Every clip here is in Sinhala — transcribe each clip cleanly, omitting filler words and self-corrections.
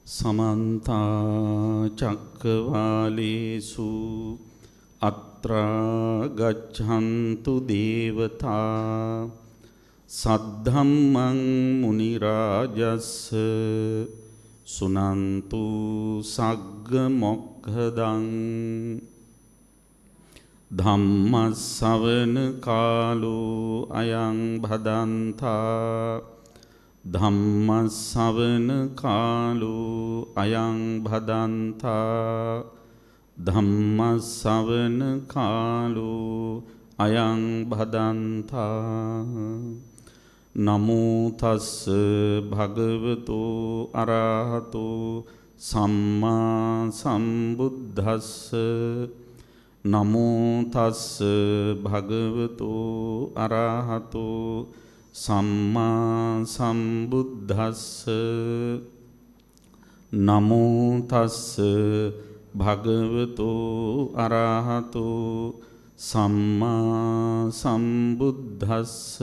समन्ता चक्रवालेषु अत्रा गच्छन्तु देवता सद्धम्मं मुनिराजस्य सुनन्तु सग्गमोक्खदं धम्मश्रवण कालो अयं भदन्ता धम्मश्रवण कालो अयं भदन्ता धम्मश्रवण कालो अयं भदन्ता नमो तस् भगवतो अरहतो सम्मा सम्बुद्धस्स नमो तस् भगवतो अरहतो सम्मा सम्बुद्धस्स नमो तस् भगवतो अरहतो सम्मा सम्बुद्धस्स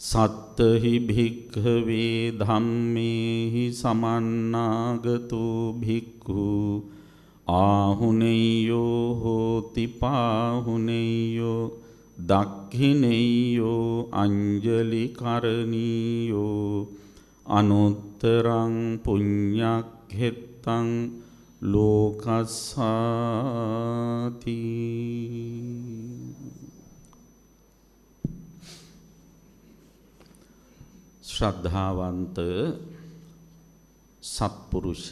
सत्तहि भिक्खवे धम्मेहि समन्नागतो भिक्खु आहुनेयो होति पाहुनेयो दक्षिणेयो अंजलि करनीयो अनुत्तरं पुण्यक्षेत्रं लोकस्साति श्रद्धावंत सत्पुरुष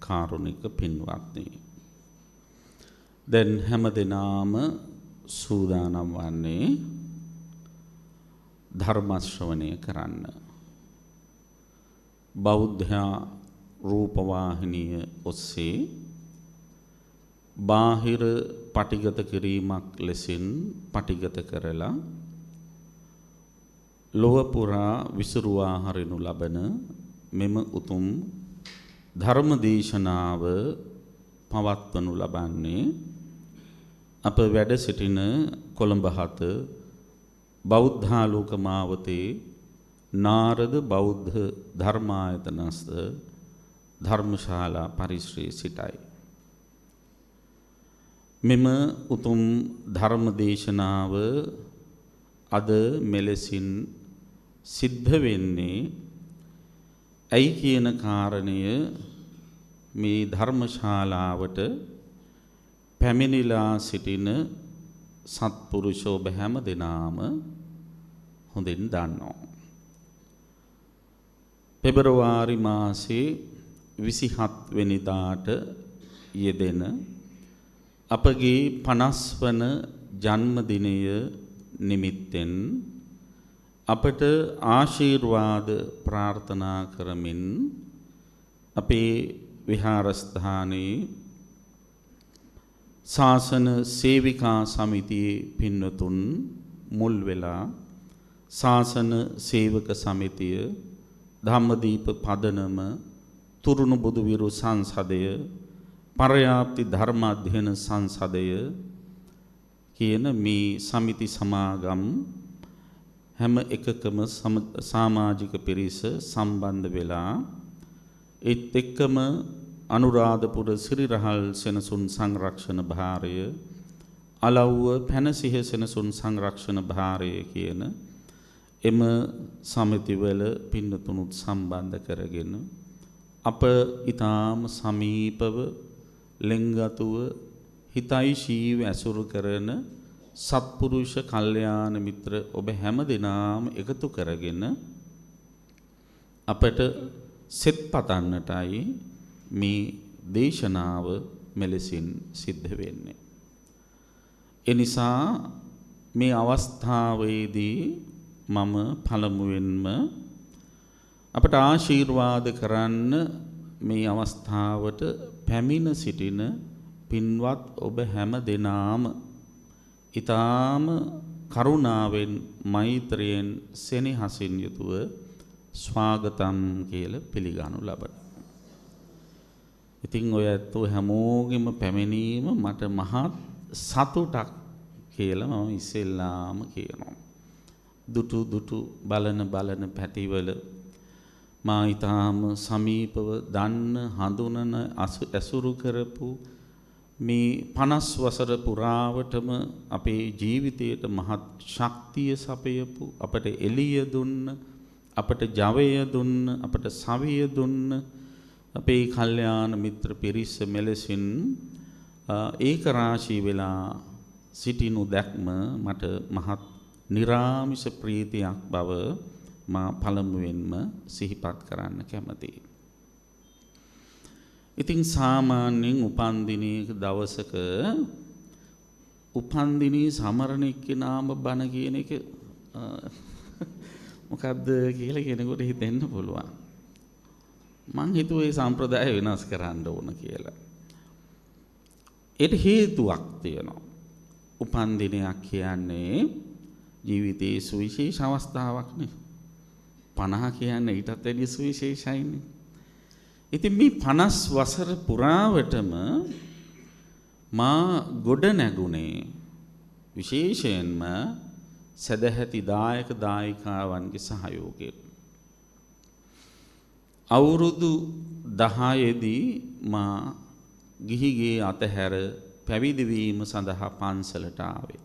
කාරුණික පින්වත්නි දැන් හැමදෙනාම සූදානම් වන්නේ ධර්ම ශ්‍රවණය කරන්න බෞද්ධ රූපවාහිනිය ඔස්සේ බාහිර පටිගත කිරීමක් ලෙසින් පටිගත කරලා ලොව පුරා විසිරුවා හරිනු ලබන මෙම උතුම් ධර්ම දේශනාව පවත්වනු ලබන්නේ අප වැඩ සිටින කොළඹ 7 බෞද්ධාලෝක මාවතේ නාරද බෞද්ධ ධර්මායතනස්ත ධර්මශාලා පරිශ්‍රයේ සිටයි. මෙම උතුම් ධර්ම දේශනාව අද මෙලෙසින් සිද්ධ වෙන්නේ ඇයි කියන කාරණය මේ ධර්මශාලාවට පැමිණිලා සිටින සත්පුරුෂෝ ඔබ හැම දෙනාම හොඳින් දන්නවා. පෙබරවාරි මාසේ 27 වෙනිදාට යෙදෙන අපගේ 50 වන ජන්මදිනය නිමිත්තෙන් අපට ආශිර්වාද ප්‍රාර්ථනා කරමින් අපේ විහාරස්ථානයේ ශාසන සේවිකා සමිතියේ පින්වතුන් මුල් වෙලා ශාසන සේවක සමිතිය ධම්මදීප පදනම තුරුණු බුදුවිරු සංසදය පර්යාප්ති ධර්ම අධ්‍යයන සංසදය කියන මේ සමිති සමාගම් හැම එකකම සමාජික පිරිස සම්බන්ධ වෙලා ඒත් එක්කම අනුරාධපුර සිරිරහල් සෙනසුන් සංරක්ෂණ භාරය අලව්ව පැනසිහ සෙනසුන් සංරක්ෂණ භාරය කියන එම සමිතිවල පින්නතුනුත් සම්බන්ධ කරගෙන අප ඊටාම සමීපව ලෙන්ගතුව හිතයිශීව ඇසුරු කරන සත්පුරුෂ කල්යාණ මිත්‍ර ඔබ හැම දිනාම එකතු කරගෙන අපට සෙත් පතන්නටයි මේ දේශනාව මෙලෙසින් සිද්ධ වෙන්නේ. ඒ නිසා මේ අවස්ථාවේදී මම පළමුවෙන්ම අපට ආශිර්වාද කරන්න මේ අවස්ථාවට පැමිණ සිටින පින්වත් ඔබ හැම දෙනාම ඊටාම කරුණාවෙන් මෛත්‍රියෙන් සෙනෙහසින් යුතුව ස්වාගතම් කියලා පිළිගනු ලබන. ඉතින් ඔය ඇත්තෝ හැමෝගෙම පැමිණීම මට මහත් සතුටක් කියලා මම ඉස්සෙල්ලාම කියනවා. දුටු බලන පැතිවල මා ඊටාම සමීපව දන්න හඳුනන ඇසුරු කරපු මේ 50 වසර පුරාවටම අපේ ජීවිතයට මහත් ශක්තිය සපයපු අපට එළිය දුන්න අපට ජවය දුන්න අපට සවිය දුන්න අපේ කල්යාණ මිත්‍ර පිරිස මෙලෙසින් ඒක රාශී වෙලා සිටිනු දැක්ම මට මහත් නිරාමිෂ ප්‍රීතියක් බව මා පළමුවෙන්ම සිහිපත් කරන්න කැමතියි. ඉතින් සාමාන්‍යයෙන් උපන්දිනයක දවසක උපන්දිනී සමරණ එක්කෙනාම බණ කියන එක මොකද්ද කියලා කෙනෙකුට හිතෙන්න පුළුවන්. මං හිතුවේ සම්ප්‍රදාය වෙනස් කරන්න ඕන කියලා. ඒට හේතුවක් තියෙනවා. උපන්දිනයක් කියන්නේ ජීවිතයේ සුවිශේෂ අවස්ථාවක් නේ. 50 කියන්නේ ඊටත් වැඩි සුවිශේෂයිනේ. ඉතින් මේ 50 වසර පුරාවටම මා ගොඩ නැගුණේ විශේෂයෙන්ම සදැහැති දායක දායිකාවන්ගේ සහයෝගයෙන්. අවුරුදු 10 දී මා ගිහිගේ අතහැර පැවිදි වීම සඳහා පන්සලට ආවේ.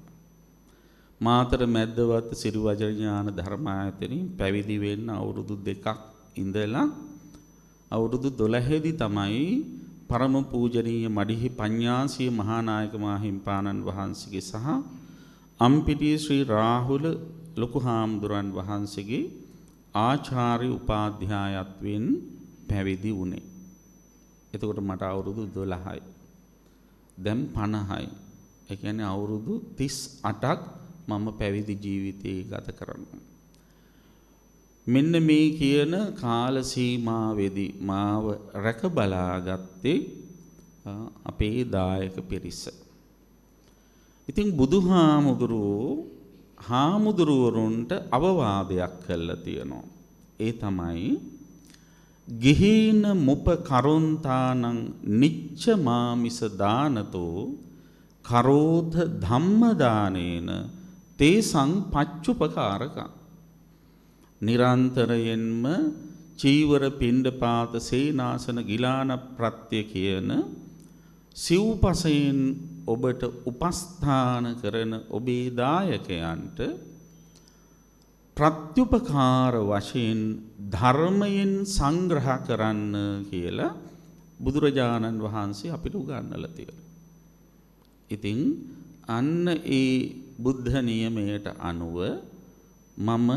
මාතර මැද්දවත්ත සිරි වජිරඥාන ධර්මායතනින් පැවිදි වෙන්න අවුරුදු 2ක් ඉඳලා අවුරුදු 12 දී තමයි පරම පූජනීය මඩිහි පඤ්ඤාසිය මහානායක මාහිම්පාණන් වහන්සේගේ සහ අම්පිටිය ශ්‍රී රාහුල ලොකු හාමුදුරන් වහන්සේගේ ආචාර්ය උපාධ්‍යායත්වයෙන් පැවිදි වුණේ. එතකොට මට අවුරුදු 12යි. දැන් 50යි. ඒ කියන්නේ අවුරුදු 38ක් මම පැවිදි ජීවිතේ ගත කරනවා. මෙන්න මේ කියන කාල සීමාවේදී මාව රැක බලාගත්තේ අපේ දායක පිරිස. ඉතින් හාමුදුරුවරුන්ට අවවාදයක් කළා තියෙනවා. ඒ තමයි ගිහින මුප කරුන්තානං නිච්ච මාමිස දානතෝ කරෝධ ධම්ම දානේන තේසං පච්චුපකාරකං. නිරන්තරයෙන්ම චීවර පිණ්ඩපාත සේනාසන ගිලාන ප්‍රත්‍ය කියන සිව්පසයෙන් ඔබට උපස්ථාන කරන ඔබේ දායකයන්ට ප්‍රත්‍යුපකාර වශයෙන් ධර්මයෙන් සංග්‍රහ කරන්න කියලා බුදුරජාණන් වහන්සේ අපිට උගන්වලා තියෙනවා. ඉතින් අන්න ඒ බුද්ධ නියමයට අනුව මම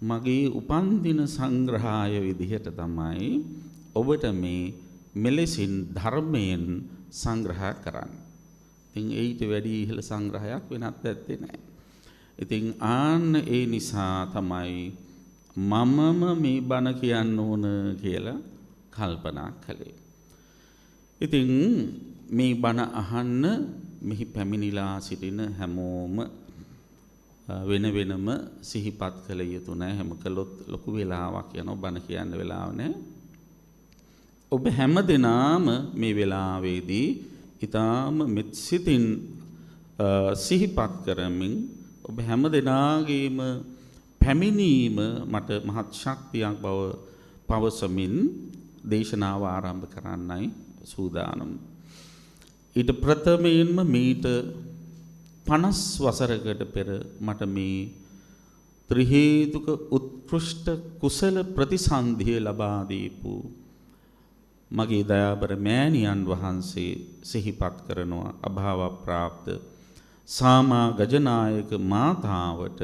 මගේ උපන්දින සංග්‍රහය විදිහට තමයි ඔබට මේ මෙලෙසින් ධර්මයෙන් සංග්‍රහ කරන්න. ඉතින් ඊට වැඩි ඉහළ සංග්‍රහයක් වෙනත් නැත්තේ නෑ. ඉතින් ආන්න ඒ නිසා තමයි මමම මේ බණ කියන්න ඕන කියලා කල්පනා කළේ. ඉතින් මේ බණ අහන්න මෙහි පැමිණිලා සිටින හැමෝම වෙන වෙනම සිහිපත් කළ යුතු නැහැ. හැම කළොත් ලොකු වෙලාවක් යනවා බණ කියන්න වෙලාව නැහැ. ඔබ හැම දිනාම මේ වෙලාවේදී ඊටාම මෙත් සිතින් සිහිපත් කරමින් ඔබ හැම දිනාගේම පැමිණීම මට මහත් ශක්තියක් බව පවසමින් දේශනාව ආරම්භ කරන්නයි සූදානම්. ඊට ප්‍රථමයෙන්ම මීට 50 වසරකට පෙර මට මේ ත්‍රි හේතුක උත්කෘෂ්ඨ කුසල ප්‍රතිසන්ධිය ලබා දීපු මගේ දයාබර මෑණියන් වහන්සේ සිහිපත් කරනවා. අභාව ප්‍රාප්ත සාමා ගජනායක මාතාවට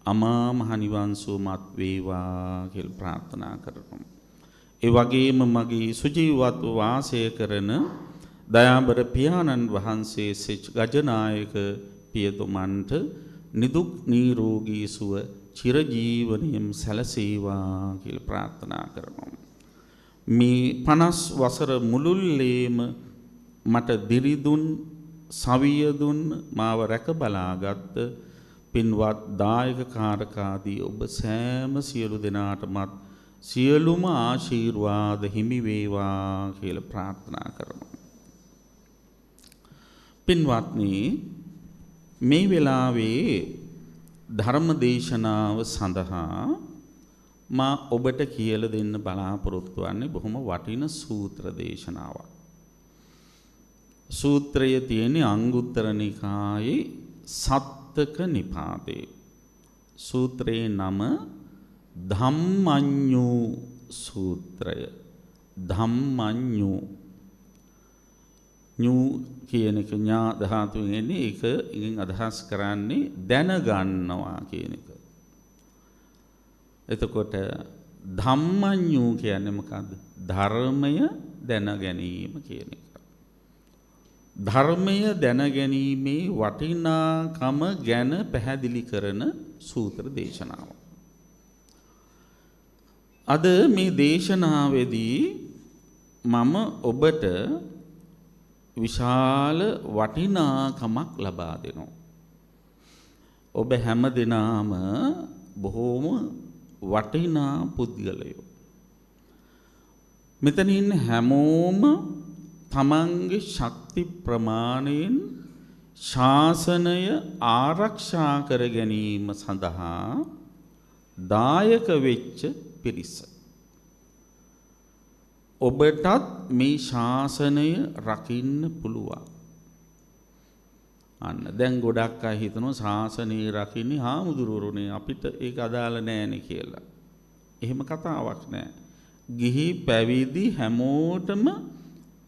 අමා මහ නිවන් සුවපත් වේවා කියලා ප්‍රාර්ථනා කරනවා. ඒ වගේම මගේ සුජීවත්ව වාසය කරන දයාබර පියාණන් වහන්සේ සෙච් ගජනායක පියතුමන්ට නිදුක් නිරෝගී සුව චිරජීවනයේම සැලසේවා කියලා ප්‍රාර්ථනා කරනවා. මේ 50 වසර මුළුල්ලේම මට දිරිදුන් සවිය දුන් මාව රැක බලාගත් පින්වත් දායක කාරකාදී ඔබ සෑම සියලු දෙනාටමත් සියලුම ආශිර්වාද හිමි වේවා කියලා ප්‍රාර්ථනා කරනවා. පින්වත්නි, මේ වෙලාවේ ධර්ම දේශනාව සඳහා මා ඔබට කියලා දෙන්න බලාපොරොත්තු වෙන්නේ බොහොම වටින සූත්‍ර දේශනාවක්. සූත්‍රය තියෙන්නේ අංගුත්තර නිකායේ සත්තක නිපාතේ. සූත්‍රයේ නම ධම්මඤ්ඤු සූත්‍රය. ධම්මඤ්ඤු ඤු කියන එක ඥා ධාතුවෙන් එන්නේ. ඒක ඉතින් අදහස් කරන්නේ දැනගන්නවා කියන එක. එතකොට ධම්මඤ්ඤු කියන්නේ මොකද්ද? ධර්මය දැන ගැනීම කියන එක. ධර්මය දැනගැනීමේ වටිනාකම ගැන පැහැදිලි කරන සූත්‍ර දේශනාව. අද මේ දේශනාවේදී මම ඔබට විශාල වටිනාකමක් ලබා දෙනවා. ඔබ හැම දිනම බොහෝම වටිනා පුද්ගලයෝ. මෙතන ඉන්න හැමෝම තමන්ගේ ශක්ති ප්‍රමාණයෙන් ශාසනය ආරක්ෂා කර ගැනීම සඳහා දායක වෙච්ච පිරිස. ඔබටත් මේ ශාසනය රකින්න පුළුවන්. අන්න දැන් ගොඩක් අය හිතනවා ශාසනය රකින්නේ හාමුදුරුවෝනේ අපිට ඒක අදාළ නෑනේ කියලා. එහෙම කතාවක් නෑ. ගිහි පැවිදි හැමෝටම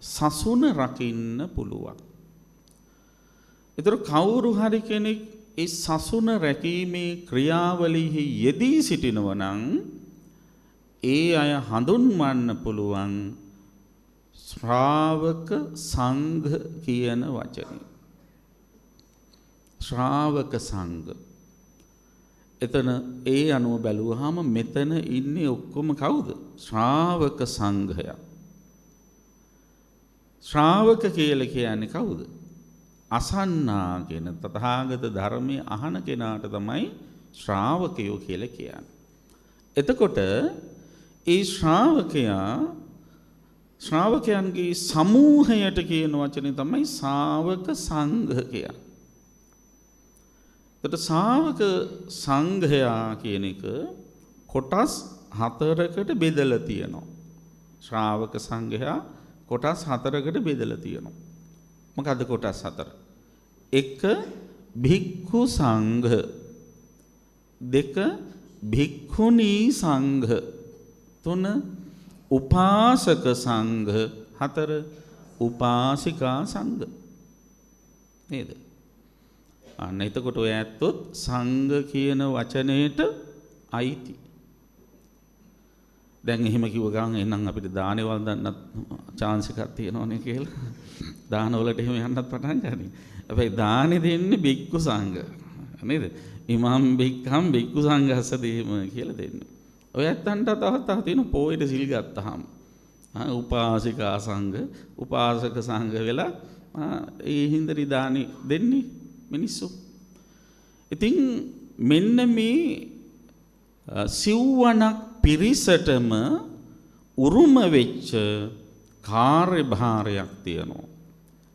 සසුන රකින්න පුළුවන්. ඒතර කවුරු හරි කෙනෙක් ඒ සසුන රැකීමේ ක්‍රියාවලියෙහි යෙදී සිටිනවා නම් ඒ අය හඳුන්වන්න පුළුවන් ශ්‍රාවක සංඝ කියන වචනේ. ශ්‍රාවක සංඝ. එතන ඒ අනුව බැලුවාම මෙතන ඉන්නේ ඔක්කොම කවුද? ශ්‍රාවක සංඝයා. ශ්‍රාවක කියලා කියන්නේ කවුද? අසන්නා කියන තථාගත ධර්මයේ අහන කෙනාට තමයි ශ්‍රාවකයෝ කියලා කියන්නේ. එතකොට ඒ ශ්‍රාවකයන්ගේ සමූහයට කියන වචනේ තමයි ශ්‍රාවක සංඝ කියන්නේ. එතකොට ශ්‍රාවක සංඝයා කියන එක කොටස් 4කට බෙදලා තියෙනවා. ශ්‍රාවක සංඝයා කොටස් 4කට බෙදලා තියෙනවා. මොකද්ද කොටස් 4? 1 භික්ඛු සංඝ, 2 භික්ඛුනී සංඝ, 3 උපාසක සංඝ, 4 උපාසිකා සංඝ. නේද? අන්න එතකොට ඔය ඇත්තොත් සංඝ කියන වචනේට අයිති. දැන් එහෙම කිව්ව ගමන් එහෙනම් අපිට දානේ වන්දන්නත් chance එකක් තියෙනවනේ කියලා. දාන වලට එහෙම යන්නත් පටන් ගන්නවා. හැබැයි දානේ දෙන්නේ බික්කු සංඝ. නේද? ඉමාම් බික්කම් බික්කු සංඝස්ස දෙහිම කියලා දෙන්නේ. ඔය ඇත්තන්ට තවත් තියෙන පොයේට සිල් ගත්තාම උපාසිකා සංඝ, උපාසක සංඝ වෙලා ඒ හින්දරි දානේ දෙන්නේ මිනිස්සු. ඉතින් මෙන්න මේ සිව්වණක් පිරිසටම උරුම වෙච්ච කාර්යභාරයක් තියෙනවා.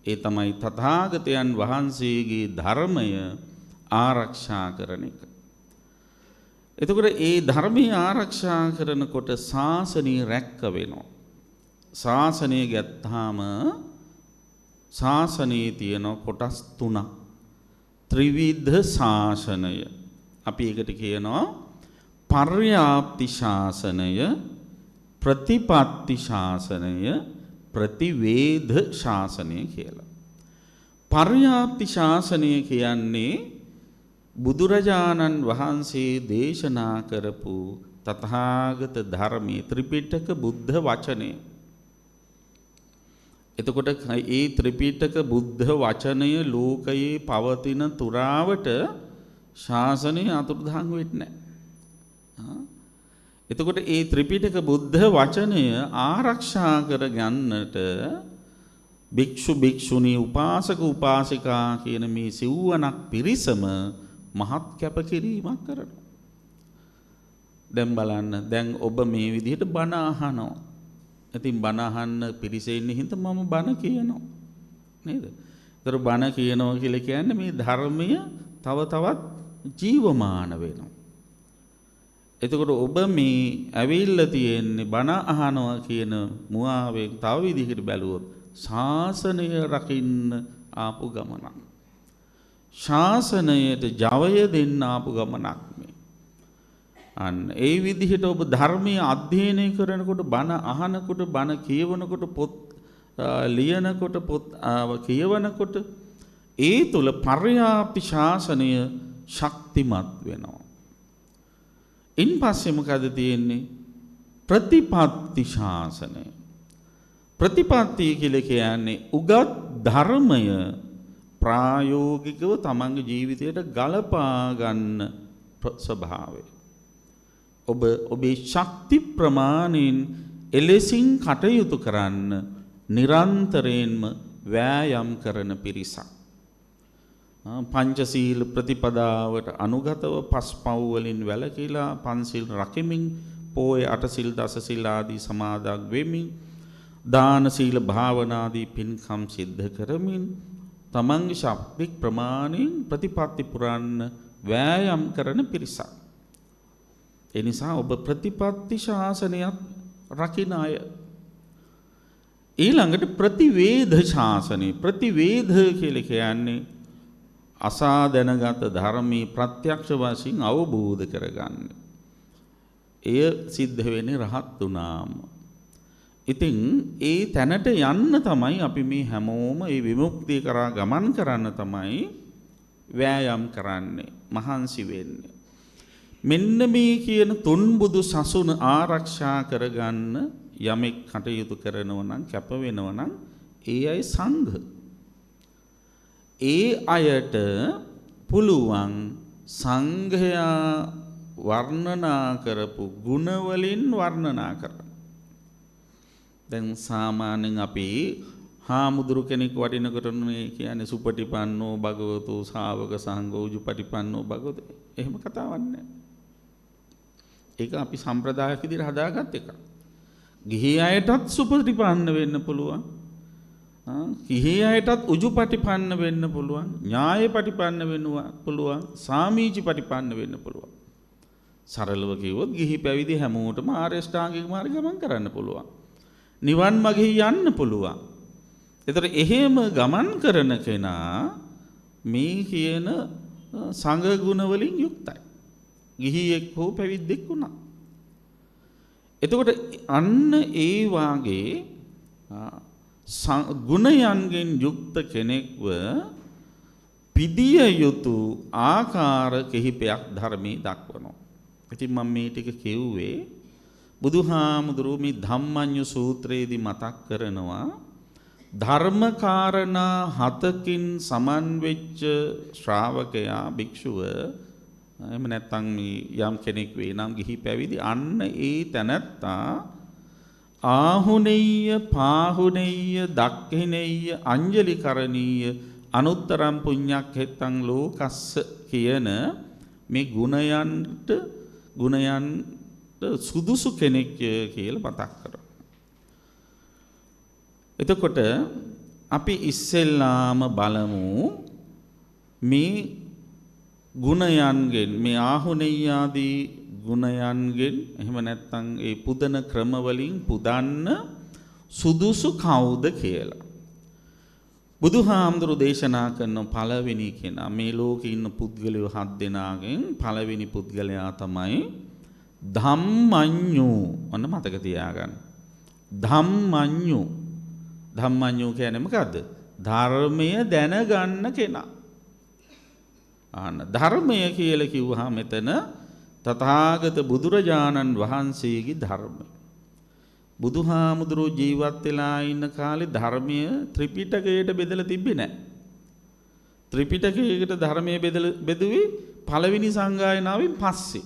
ඒ තමයි තථාගතයන් වහන්සේගේ ධර්මය ආරක්ෂා කරන එක. එතකොට ඒ ධර්මය ආරක්ෂා කරනකොට ශාසනය රැක්ක වෙනවා. ශාසනය ගත්තාම ශාසනයේ තියෙන කොටස් 3ක්. ත්‍රිවිධ ශාසනය. අපි ඒකට කියනවා පර්යාප්ති ශාසනය, ප්‍රතිපත්ති ශාසනය, ප්‍රතිවේධ ශාසනය කියලා. පර්යාප්ති ශාසනය කියන්නේ බුදුරජාණන් වහන්සේ දේශනා කරපු තථාගත ධර්මයේ ත්‍රිපිටක බුද්ධ වචනය. එතකොට ඒ ත්‍රිපිටක බුද්ධ වචනය ලෝකයේ පවතින තුරාවට ශාසනය අතුරුදහන් වෙන්නේ නැහැ. එතකොට ඒ ත්‍රිපිටක බුද්ධ වචනය ආරක්ෂා කර ගන්නට භික්ෂු භික්ෂුණී උපාසක උපාසිකා කියන මේ සිව්වණක් පිරිසම මහත් කැපකිරීමක් කරනවා. දැන් බලන්න, දැන් ඔබ මේ විදිහට බණ අහනවා. ඉතින් බණ අහන්න පිරිසේ ඉන්න හින්දා මම බණ කියනවා. නේද? ඒතර බණ කියනවා කියලා කියන්නේ මේ ධර්මය තව තවත් ජීවමාන වෙනවා. එතකොට ඔබ මේ ඇවිල්ලා තියෙන්නේ බණ අහනවා කියන මුවාවෙන් තව විදිහකට බැලුවොත් ශාසනය රකින්න ආපු ගමනක්. ශාසනයට ජවය දෙන්න ආපු ගමනක් මේ. අන්න ඒ විදිහට ඔබ ධර්මයේ අධ්‍යයනය කරනකොට බණ අහනකොට බණ කියවනකොට පොත් ලියනකොට පොත් කියවනකොට ඒ තුල පර්යාප්ති ශාසනය ශක්තිමත් වෙනවා. ඉන් පස්සේ මොකද තියෙන්නේ? ප්‍රතිපත්ති ශාසනය. ප්‍රතිපත්ති කියලා කියන්නේ උගත් ධර්මය ප්‍රායෝගිකව තමන්ගේ ජීවිතයට ගලපා ගන්න ස්වභාවය. ඔබේ ශක්ති ප්‍රමාණයෙන් එලෙසින් කටයුතු කරන්න නිරන්තරයෙන්ම වෑයම් කරන පිරිසක්. පංචශීල ප්‍රතිපදාවට අනුගතව පස්පව් වලින් වැළකීලා පන්සිල් රකිමින් පෝය අටසිල් දසසිල් ආදී සමාදන් වෙමින් දාන සීල භාවනාදී පින්කම් සිද්ධ කරමින් තමන්ගේ ශක්ති ප්‍රමාණයෙන් ප්‍රතිපත්ති පුරන්න වෑයම් කරන පිරිසක්. ඒ නිසා ඔබ ප්‍රතිපත්ති ශාසනයත් රකින්න අය. ඊළඟට ප්‍රතිවේද ශාසනය. ප්‍රතිවේද කියලා කියන්නේ අසා දැනගත ධර්මී ප්‍රත්‍යක්ෂ වශයෙන් අවබෝධ කරගන්න. එය සිද්ධ වෙන්නේ රහත් වුණාම. ඉතින් ඒ තැනට යන්න තමයි අපි මේ හැමෝම මේ විමුක්තිය කරා ගමන් කරන්න තමයි වෑයම් කරන්නේ, මහන්සි වෙන්නේ. මෙන්න මේ කියන තුන්බුදු සසුන ආරක්ෂා කරගන්න යමෙක් කටයුතු කරනවා නම්, කැප වෙනවා නම් ඒ අය සංඝ. ඒ අයට පුළුවන් සංඝයා වර්ණනා කරපු ගුණ වලින් වර්ණනා කරන්න. දැන් සාමාන්‍යයෙන් අපි හාමුදුරු කෙනෙක් වටිනකොට නේ කියන්නේ සුපටිපන්නෝ භගවතු ශාවක සංඝෝ උජුපටිපන්නෝ භගවතු. එහෙම කතාවක් නැහැ. ඒක අපි සම්ප්‍රදායික විදිහට හදාගත් එකක්. ගිහි අයටත් සුපටිපන්න වෙන්න පුළුවන්. ගිහි අයටත් උජුපටිපන්න වෙන්න පුළුවන්. ඥායපටිපන්න වෙන්න පුළුවන්. සාමීචිපටිපන්න වෙන්න පුළුවන්. සරලව කිව්වොත් ගිහි පැවිදි හැමෝටම ආර්ය ශ්‍රාංගික මාර්ගය ගමන් කරන්න පුළුවන්. නිවන් මාර්ගෙහි යන්න පුළුවන්. ඒතර එහෙම ගමන් කරන කෙනා මේ කියන සංඝ ගුණ වලින් යුක්තයි. ගිහියෙක් හෝ පැවිද්දෙක් වුණා. එතකොට අන්න ඒ වාගේ ගුණයන්ගෙන් යුක්ත කෙනෙක්ව පිදිය යුතු ආකාර කිහිපයක් ධර්මයේ දක්වනවා. ඉතින් මම මේ ටික කිව්වේ බුදුහාමුදුරුවෝ මේ ධම්මඤ්ඤු සූත්‍රයේදී මතක් කරනවා ධර්මකාරණා 7කින් සමන්වෙච්ච ශ්‍රාවකයා භික්ෂුව එහෙම නැත්නම් මේ යම් කෙනෙක් වේ නම් ගිහි පැවිදි අන්න ඒ තැනැත්තා ආහුනේය පාහුනේය දක්ඛිනේය අංජලිකරණීය අනුත්තරම් පුඤ්ඤක්ඛෙත්තං ලෝකස්ස කියන මේ ගුණයන්ට සුදුසු කෙනෙක් කියලා මතක් කරනවා. එතකොට අපි ඉස්සෙල්ලාම බලමු මේ ගුණයන්ගෙන් මේ ආහුනේයාදී ගුණයන්ගෙන් එහෙම නැත්නම් ඒ පුදන ක්‍රම වලින් පුදන්න සුදුසු කවුද කියලා. බුදුහාමුදුරු දේශනා කරන පළවෙනි කෙනා මේ ලෝකේ ඉන්න පුද්ගලයෝ 7 දෙනාගෙන් පළවෙනි පුද්ගලයා තමයි ධම්මඤ්ඤු. ඔන්න මතක තියාගන්න. ධම්මඤ්ඤු. ධම්මඤ්ඤු කියන්නේ මොකද්ද? ධර්මය දැනගන්න කෙනා. ධර්මය කියලා කිව්වහම මෙතන තථාගත බුදුරජාණන් වහන්සේගේ ධර්මය. බුදුහාමුදුරුවෝ ජීවත් වෙලා ඉන්න කාලේ ධර්මය ත්‍රිපිටකයට බෙදලා තිබ්බේ නැහැ. ත්‍රිපිටකයකට ධර්මයේ බෙදුවේ පළවෙනි සංගායනාවෙන් පස්සේ.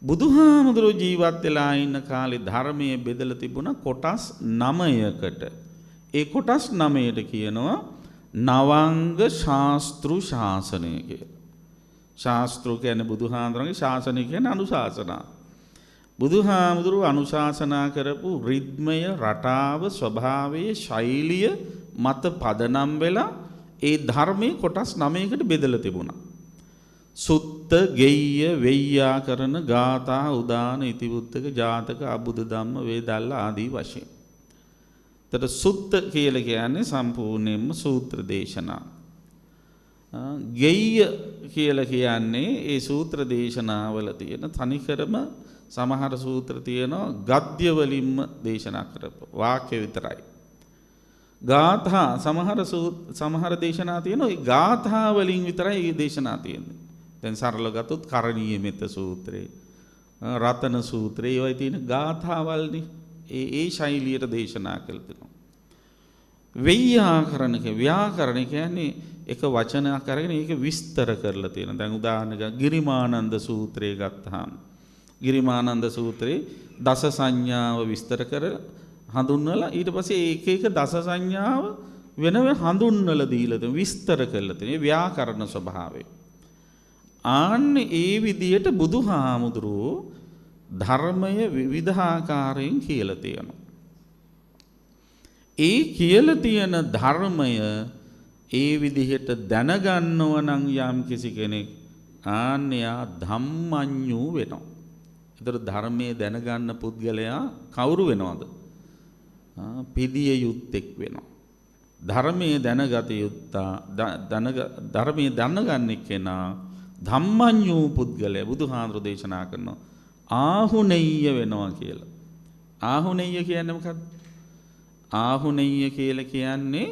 බුදුහාමුදුරුවෝ ජීවත් වෙලා ඉන්න කාලේ ධර්මයේ බෙදලා තිබුණා කොටස් 9කට. ඒ කොටස් 9ට කියනවා නවංග ශාස්ත්‍රු ශාසනය කියලා. ශාස්ත්‍රු කියන්නේ බුදුහාමුදුරන්ගේ ශාසනය කියන්නේ අනුශාසනා. බුදුහාමුදුරුවෝ අනුශාසනා කරපු රිද්මය, රටාව, ස්වභාවයේ ශෛලිය මත පදනම් වෙලා ඒ ධර්මයේ කොටස් 9කට බෙදලා තිබුණා. සුත්ත ගෙය්‍ය වෙය්‍යාකරණ ගාථා උදාන ඉතිවුත්තක ජාතක අබුද ධම්ම වේදල්ල ආදී වශයෙන්. තර සුත්ත කියලා කියන්නේ සම්පූර්ණයෙන්ම සූත්‍ර දේශනා. ගෙය්‍ය කියලා කියන්නේ ඒ සූත්‍ර දේශනාවල තියෙන තනිකරම සමහර සූත්‍ර තියෙනවා ගද්‍ය වලින්ම දේශනා කරපු වාක්‍ය විතරයි. ගාථා සමහර දේශනා තියෙනවා ඒ ගාථා වලින් විතරයි ඒ දේශනා තියෙන්නේ. දැන් සරල ගත්තොත් කරණීය මෙත්ත සූත්‍රේ, රතන සූත්‍රේ ඒවයි තියෙන ගාථාවල්නේ. ඒ ශෛලියට දේශනා කළා තියෙනවා. ව්‍යාකරණ කියන්නේ එක වචනයක් අරගෙන ඒක විස්තර කරලා තියෙනවා. දැන් උදාහරණයක් ගිරිමානන්ද සූත්‍රය ගත්තාම ගිරිමානන්ද සූත්‍රයේ දස සංඥාව විස්තර කර හඳුන්වලා ඊට පස්සේ ඒක එක දස සංඥාව වෙනම හඳුන්වලා දීලා තියෙන විස්තර කරලා තියෙන ව්‍යාකරණ ස්වභාවය. ආන්නේ ඒ විදියට බුදුහාමුදුරුවෝ ධර්මය විවිධාකාරයෙන් කියලා තියෙනවා. ඒ කියලා තියෙන ධර්මය ඒ විදිහට දැනගන්නව නම් යම් කිසි කෙනෙක් ආන්‍යයා ධම්මඤ්ඤු වෙනවා. ඒතර ධර්මයේ දැනගන්න පුද්ගලයා කවුරු වෙනවද? පිළිය යුත්තේක් වෙනවා. ධර්මයේ දැනගත යුත්තා ධර්මයේ දැනගන්න කෙනා ධම්මඤ්ඤු පුද්ගලයා බුදුහාමුදුරු දේශනා කරනවා ආහුනෙය්‍ය වෙනවා කියලා. ආහුනෙය්‍ය කියන්නේ මොකක්ද? ආහුනෙය්‍ය කියලා කියන්නේ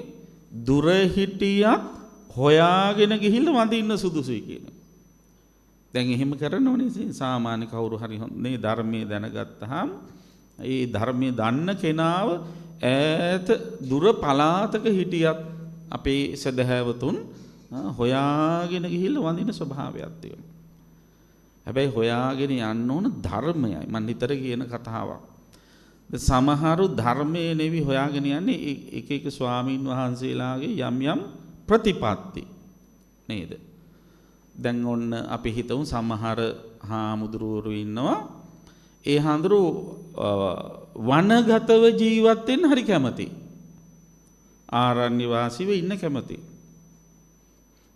දුර හිටියක් හොයාගෙන ගිහිල්ලා වඳින්න සුදුසුයි කියන්නේ. දැන් එහෙම කරනවනේ සාමාන්‍ය කවුරු හරි මේ ධර්මයේ දැනගත්තාම ඒ ධර්මයේ දන්න කෙනාව ඈත දුර පළාතක හිටියත් අපේ සදහැවතුන් හොයාගෙන ගිහිල්ලා වඳින ස්වභාවයක් තියෙනවා. හැබැයි හොයාගෙන යන්න ඕන ධර්මයයි. මම නිතර කියන කතාවක්. සමහරු ධර්මයේ නෙවි හොයාගෙන යන්නේ එක එක ස්වාමීන් වහන්සේලාගේ යම් යම් ප්‍රතිපත්ති නේද? දැන් ඔන්න අපි හිතමු සමහර හාමුදුරුවෝ ඉන්නවා. ඒ හාමුදුරු වනගතව ජීවත් වෙන්න හරි කැමති. ආරණ්‍ය වාසීව ඉන්න කැමති.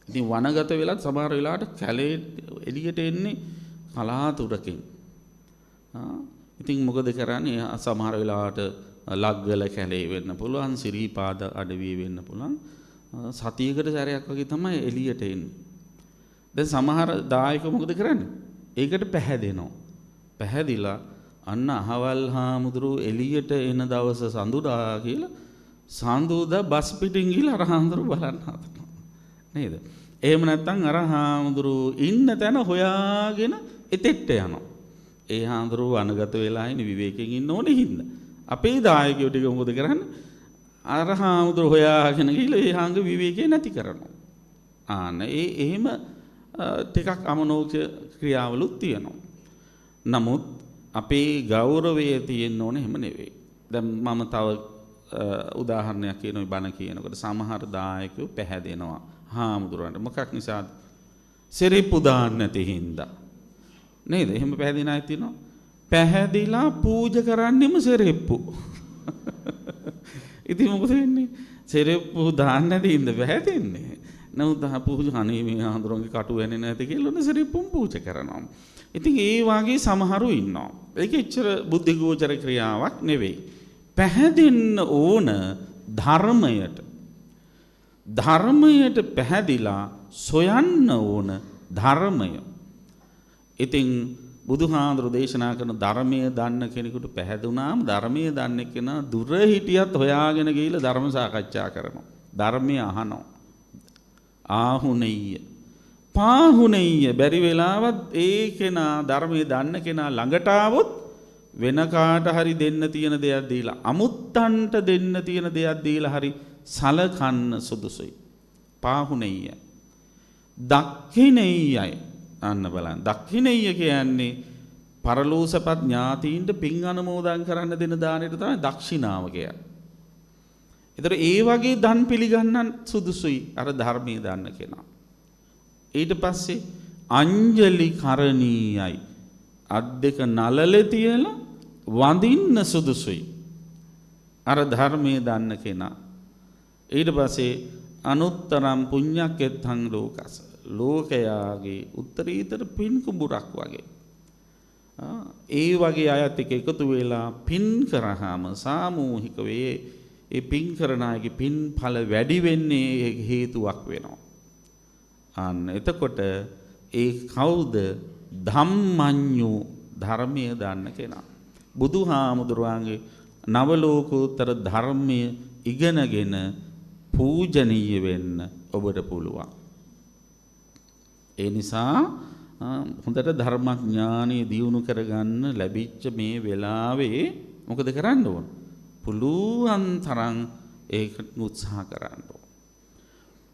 ඉතින් වනගත වෙලත් සමහර වෙලාවට කැලේ එළියට එන්නේ කලාතුරකින්. ඉතින් මොකද කරන්නේ? සමහර වෙලාවට ලග්ගල කැලේ වෙන්න පුළුවන්, සිරිපාද අඩවිය වෙන්න පුළුවන්. සතියකට සැරයක් වගේ තමයි එළියට එන්නේ. දැන් සමහර දායක මොකද කරන්නේ? ඒකට පැහැදෙනවා. පැහැදිලා අන්න අහවල් හාමුදුරුවෝ එළියට එන දවස සඳුදා කියලා සඳුදා බස් පිටින් ගිහලා අර හාමුදුරුවෝ බලන්න හදනවා. නේද? එහෙම නැත්නම් අර හාමුදුරුවෝ ඉන්න තැන හොයාගෙන එතෙට්ට යනවා. ඒ හාමුදුරුවෝ අනගත වෙලා ඉන්නේ විවේකයෙන් ඉන්න ඕනේ හින්දා. අපේ දායකයෝ ටික මොකද කරන්නේ? අර හාමුදුරුවෝ හොයාගෙන ගිහලා ඒ හාංග විවේකේ නැති කරනවා. එහෙම ටිකක් අමනෝක්‍ය ක්‍රියාවලුත් තියෙනවා. නමුත් අපේ ගෞරවය තියෙන්න ඕනේ එහෙම නෙවෙයි. දැන් මම තව උදාහරණයක් කියනවා බණ කියනකොට සමහර දායකයෝ පැහැදෙනවා හාමුදුරන්ට. මොකක් නිසාද? සිරිප්පු දාන්න නැති හින්දා. නේද? එහෙම පැහැදින අය තියෙනවා. පැහැදිලා පූජා කරන්නෙම සිරිප්පු. ඉතින් මොකද වෙන්නේ? සිරිප්පු දාන්න නැති හින්දා පැහැදෙන්නේ. නමුත් පූජා අනේ මේ හාමුදුරන්ගේ කටු වෙන්නේ නැති කියලා උන සිරිප්පුම් පූජා කරනවා. ඉතින් ඒ වාගේ සමහරු ඉන්නවා. ඒක එච්චර බුද්ධි ගෝචර ක්‍රියාවක් නෙවෙයි. පැහැදෙන්න ඕන ධර්මයට. ධර්මයට පැහැදිලා සොයන්න ඕන ධර්මය. ඉතින් බුදුහාමුදුරු දේශනා කරන ධර්මයේ දන්න කෙනෙකුට පැහැදුනාම ධර්මයේ දන්නේ කෙනා දුර හිටියත් හොයාගෙන ගිහිල්ලා ධර්ම සාකච්ඡා කරනවා. ධර්මය අහනවා. ආහුනෙය්‍ය පාහුනෙය්‍ය බැරි වෙලාවත් ඒ කෙනා ධර්මයේ දන්න කෙනා ළඟට ආවොත් වෙන කාට හරි දෙන්න තියෙන දෙයක් දීලා අමුත්තන්ට දෙන්න තියෙන දෙයක් දීලා හරි සලකන්න සුදුසුයි. පාහුනෙය්‍ය. දක්ඛිනෙය්‍යයි. අන්න බලන්න. දක්ඛිනෙය්‍ය කියන්නේ පරලෝසපත් ඥාතීන්ට පින් අනුමෝදන් කරන්න දෙන දානෙට තමයි දක්ෂිනාව කියන්නේ. ඒතර ඒ වගේ දන් පිළිගන්නන් සුදුසුයි අර ධර්මයේ දන්න කෙනා. ඊට පස්සේ අංජලි කරණීයයි. අත් දෙක නලලේ තියලා වඳින්න සුදුසුයි. අර ධර්මයේ දන්න කෙනා. ඊට පස්සේ අනුත්තරම් පුඤ්ඤක්කෙත්තං ලෝකස. ලෝකයාගේ උත්තරීතර පින් කුඹුරක් වගේ. ඒ වගේ අයත් එක්ක එකතු වෙලා පින් කරාම සාමූහික වේ ඒ පින් කරන අයගේ පින් ඵල වැඩි වෙන්නේ හේතුවක් වෙනවා. අන්න එතකොට ඒ කවුද? ධම්මඤ්ඤු ධර්මයේ දන්න කෙනා. බුදුහාමුදුරුවන්ගේ නව ලෝකෝත්තර ධර්මයේ ඉගෙනගෙන පූජනීය වෙන්න ඔබට පුළුවන්. ඒ නිසා හොඳට ධර්මඥානෙ දියුණු කරගන්න ලැබිච්ච මේ වෙලාවේ මොකද කරන්න ඕන? පුළුවන් තරම් ඒක උත්සාහ කරන්න ඕන.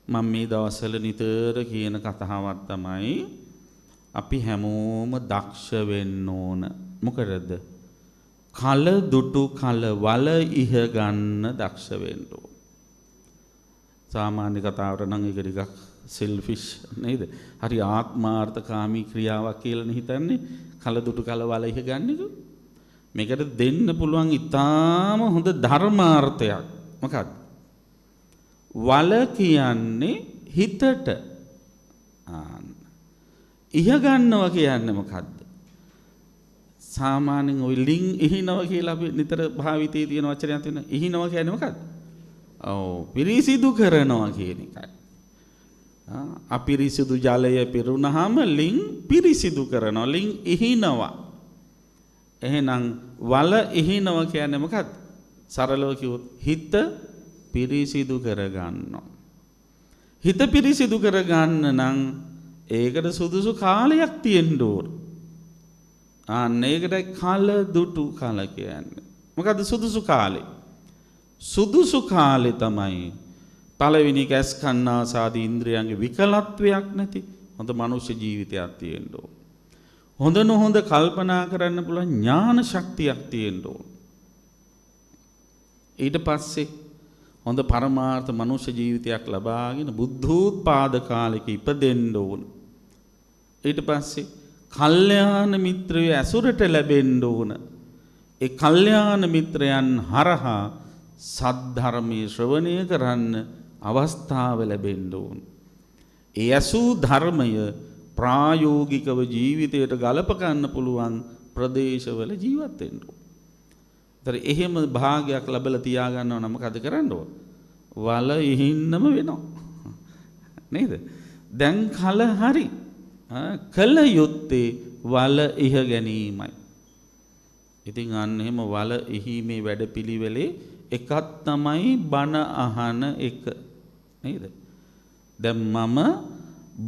මම මේ දවස්වල නිතර කියන කතාවක් තමයි අපි හැමෝම දක්ෂ වෙන්න ඕන. මොකටද? කල දුටු කල වල ඉහ ගන්න දක්ෂ වෙන්න ඕන. සාමාන්‍ය කතාවට නම් ඒක ටිකක් සෙල්ෆිෂ් නේද? හරි ආත්මාර්ථකාමී ක්‍රියාවක් කියලා හිතන්නේ කල දුටු කල වල ඉහ ගන්න එක. මේකට දෙන්න පුළුවන් ඊටාම හොඳ ධර්මාර්ථයක්. මොකක්ද? වල කියන්නේ හිතට. ඉහ ගන්නවා කියන්නේ මොකද්ද? සාමාන්‍යයෙන් ওই ලිං ඉහිනවා කියලා අපි නිතර භාවිතයේ තියෙන වචනයක් තියෙනවා. ඉහිනවා කියන්නේ මොකද්ද? ඔව් පිරිසිදු කරනවා කියන එකයි. අපිරිසිදු ජලය පිරුණාම ලිං පිරිසිදු කරනවා. ලිං ඉහිනවා. එහෙනම් වල ඉහිනවා කියන්නේ මොකද්ද? සරලව කිව්වොත් හිත පිරිසිදු කරගන්නවා. හිත පිරිසිදු කරගන්න නම් ඒකට සුදුසු කාලයක් තියෙන්න ඕන. අන්න ඒකට කල දුටු කල කියන්නේ. මොකද්ද සුදුසු කාලේ? සුදුසු කාලේ තමයි පළවෙනි කැස් කන්නාසාදී ඉන්ද්‍රියන්ගේ විකලත්වයක් නැති හොඳ මනුෂ්‍ය ජීවිතයක් තියෙන්න ඕන. හොඳ නොහොඳ කල්පනා කරන්න පුළුවන් ඥාන ශක්තියක් තියෙන්න ඕන. ඊට පස්සේ හොඳ පරමාර්ථ මනුෂ්‍ය ජීවිතයක් ලබාගෙන බුද්ධෝත්පාද කාලෙක ඉපදෙන්න ඕන. ඊට පස්සේ කල්යාණ මිත්‍රයෝ ඇසුරට ලැබෙන්න ඕන. ඒ කල්යාණ මිත්‍රයන් හරහා සද්ධර්මයේ ශ්‍රවණය කරන්න අවස්ථාව ලැබෙන්න ඕන. ඒ ඇසූ ධර්මය ප්‍රායෝගිකව ජීවිතයට ගලප ගන්න පුළුවන් ප්‍රදේශවල ජීවත් වෙන්න ඕන. ඒතර එහෙම භාගයක් ලැබලා තියාගන්නව නම් මොකද කරන්න ඕන? වල ඉහින්නම වෙනවා. නේද? දැන් කල හරි. කල යුත්තේ වල ඉහ ගැනීමයි. ඉතින් අන්න එහෙම වල ඉහිමේ වැඩපිළිවෙලේ එකක් තමයි බණ අහන එක. නේද? දැන් මම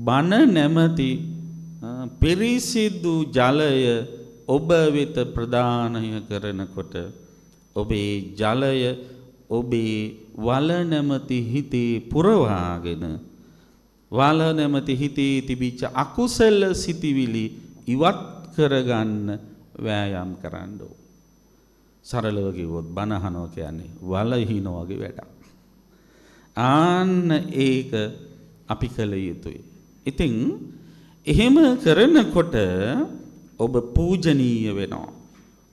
බණ නැමැති පිරිසිදු ජලය ඔබ වෙත ප්‍රදානය කරනකොට ඔබේ ජලය ඔබේ වල නැමැති හිතේ පුරවාගෙන වල නැමැති හිතේ තිබිච්ච අකුසල සිතිවිලි ඉවත් කරගන්න වෑයම් කරන්න ඕන. සරලව කිව්වොත් බණ අහනවා කියන්නේ වල හිනා වගේ වැඩක්. ආන්න ඒක අපි කළ යුතුයි. ඉතින් එහෙම කරනකොට ඔබ පූජනීය වෙනවා.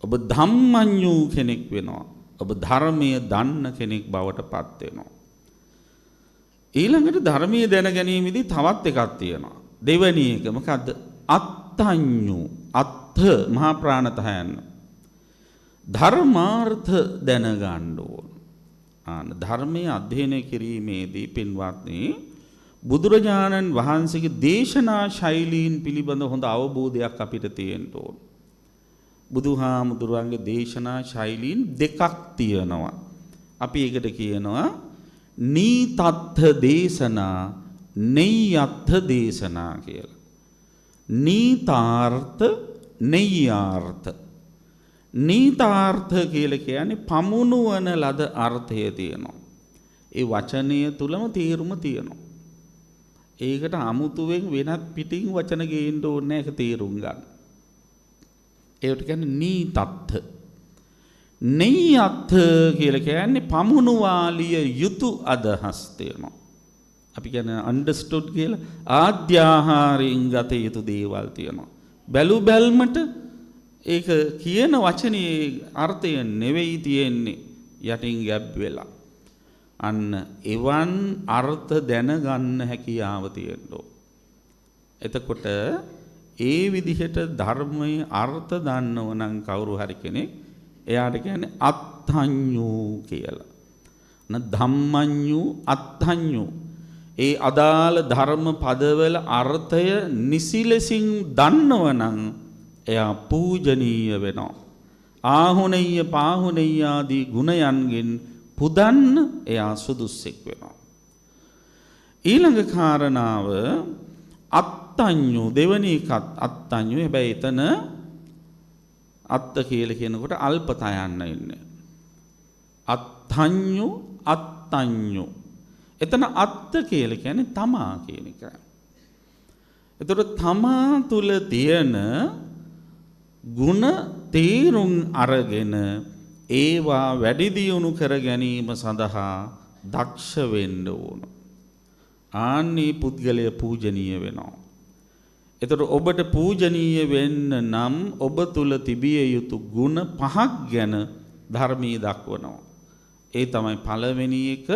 ඔබ ධම්මඤ්ඤු කෙනෙක් වෙනවා. ඔබ ධර්මයේ දන්න කෙනෙක් බවට පත් වෙනවා. ඊළඟට ධර්මයේ දැන ගැනීමේදී තවත් එකක් තියෙනවා. දෙවෙනි එක මොකද්ද? අත්තඤ්ඤු. අත්ථ මහා ප්‍රාණතයන්. ධර්මාර්ථ දැනගන්න ඕන. ධර්මයේ අධ්‍යයනය කිරීමේදී පින්වත්නි බුදුරජාණන් වහන්සේගේ දේශනා ශෛලීන් පිළිබඳ හොඳ අවබෝධයක් අපිට තියෙන්න ඕන. බුදුහාමුදුරුවන්ගේ දේශනා ශෛලීන් දෙකක් තියෙනවා. අපි ඒකට කියනවා නීතත්ථ දේශනා, නෙය්‍යත්ථ දේශනා කියලා. නීතාර්ථ, නෙය්‍යාර්ථ. නීතාර්ථ කියලා කියන්නේ පමුණුවන ලද අර්ථය තියෙනවා. ඒ වචනය තුලම තේරුම තියෙනවා. ඒකට අමුතුවෙන් වෙනත් පිටින් වචන ගේන්න ඕනේ ඒක තේරුම් ගන්න. ඒකට කියන්නේ නීතත්ථ. නෙය්‍යත්ථ කියලා කියන්නේ පමුණුවාලිය යුතු අදහස් තියෙනවා. අපි කියන්නේ understood කියලා ආද්‍යාහාරයෙන් ගත යුතු දේවල් තියෙනවා. බැලු බැල්මට ඒක කියන වචනේ අර්ථය නෙවෙයි තියෙන්නේ යටින් ගැබ් වෙලා. අන්න එවන් අර්ථ දැනගන්න හැකියාව තියෙන්න ඕන. එතකොට ඒ විදිහට ධර්මයේ අර්ථ දන්නව නම් කවුරු හරි කෙනෙක් එයාට කියන්නේ අත්ථඤ්ඤෝ කියලා. ධම්මඤ්ඤු අත්ථඤ්ඤු ඒ අදාළ ධර්ම පදවල අර්ථය නිසි ලෙසින් දන්නවනම් එයා පූජනීය වෙනවා. ආහුණෙය්‍ය පාහුණෙය්‍ය ආදී ගුණයන්ගෙන් පුදන්න එයා සුදුස්සෙක් වෙනවා. ඊළඟ කාරණාව අත්ථඤ්ඤු දෙවෙනි එකත් අත්ථඤ්ඤු. හැබැයි එතන අත්ත කියලා කියනකොට අල්පතයන් ඉන්නේ. අත්ථඤ්ඤු අත්ථඤ්ඤු. එතන අත්ත කියලා කියන්නේ තමා කියන එක. එතකොට තමා තුල තියෙන ගුණ තේරුම් අරගෙන ඒවා වැඩි දියුණු කර ගැනීම සඳහා දක්ෂ වෙන්න ඕන. ආන්නේ පුද්ගලය පූජනීය වෙනවා. එතකොට ඔබට පූජනීය වෙන්න නම් ඔබ තුල තිබිය යුතු ගුණ පහක් ගැන ධර්මයේ දක්වනවා. ඒ තමයි පළවෙනි එක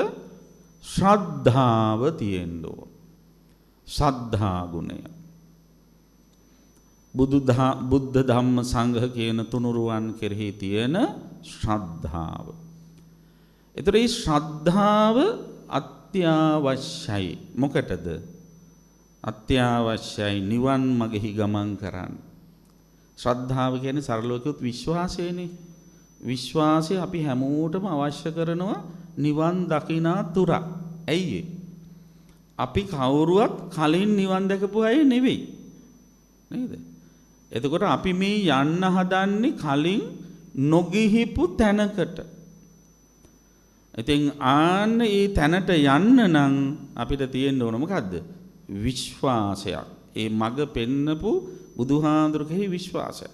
ශ්‍රද්ධාව තියෙන්න ඕන. ශ්‍රද්ධා ගුණය. බුද්ධ ධම්ම සංඝ කියන තුනුරුවන් කෙරෙහි තියෙන ශ්‍රද්ධාව. ඒතර මේ ශ්‍රද්ධාව අත්‍යවශ්‍යයි. මොකටද? අත්‍යවශ්‍යයි නිවන් මගෙහි ගමන් කරන්න. ශ්‍රද්ධාව කියන්නේ සරලව කිව්වොත් විශ්වාසයනේ. විශ්වාසය අපි හැමෝටම අවශ්‍ය කරනවා නිවන් දකිනා තුරක්. ඇයි අපි කවුරුවත් කලින් නිවන් දැකපු අය නෙවෙයි. නේද? එතකොට අපි මේ යන්න හදන්නේ කලින් නොගිහිපු තැනකට. ඉතින් ආන්න ඒ තැනට යන්න නම් අපිට තියෙන්න ඕන මොකද්ද? විශ්වාසයක්. ඒ මඟ පෙන්නපු බුදුහාඳුරකෙහි විශ්වාසය.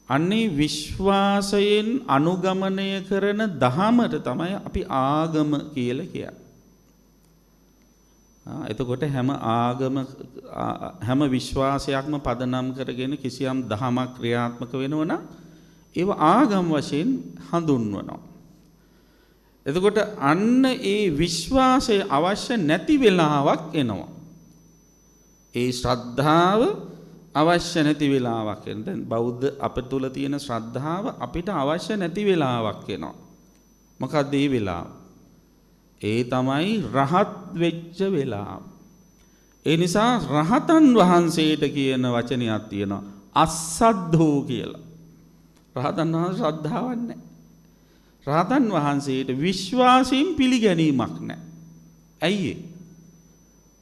අන්නේ විශ්වාසයෙන් අනුගමනය කරන දහමට තමයි අපි ආගම කියලා කියන්නේ. එතකොට හැම විශ්වාසයක්ම පදනම් කරගෙන කිසියම් දහමක් ක්‍රියාත්මක වෙනවා නම් ඒව ආගම වශයෙන් හඳුන්වනවා. එතකොට අන්න ඒ විශ්වාසය අවශ්‍ය නැති වෙලාවක් එනවා. ඒ ශ්‍රද්ධාව අවශ්‍ය නැති වෙලාවක් එන. දැන් බෞද්ධ අප තුල තියෙන ශ්‍රද්ධාව අපිට අවශ්‍ය නැති වෙලාවක් එනවා. මොකක්ද ඒ වෙලාව? ඒ තමයි රහත් වෙච්ච වෙලාව. ඒ නිසා රහතන් වහන්සේට කියන වචනයක් තියෙනවා අස්සද්ධෝ කියලා. රහතන් වහන්සේ ශ්‍රද්ධාවක් නැහැ. රහතන් වහන්සේට විශ්වාසයෙන් පිළිගැනීමක් නැහැ. ඇයි ඒ?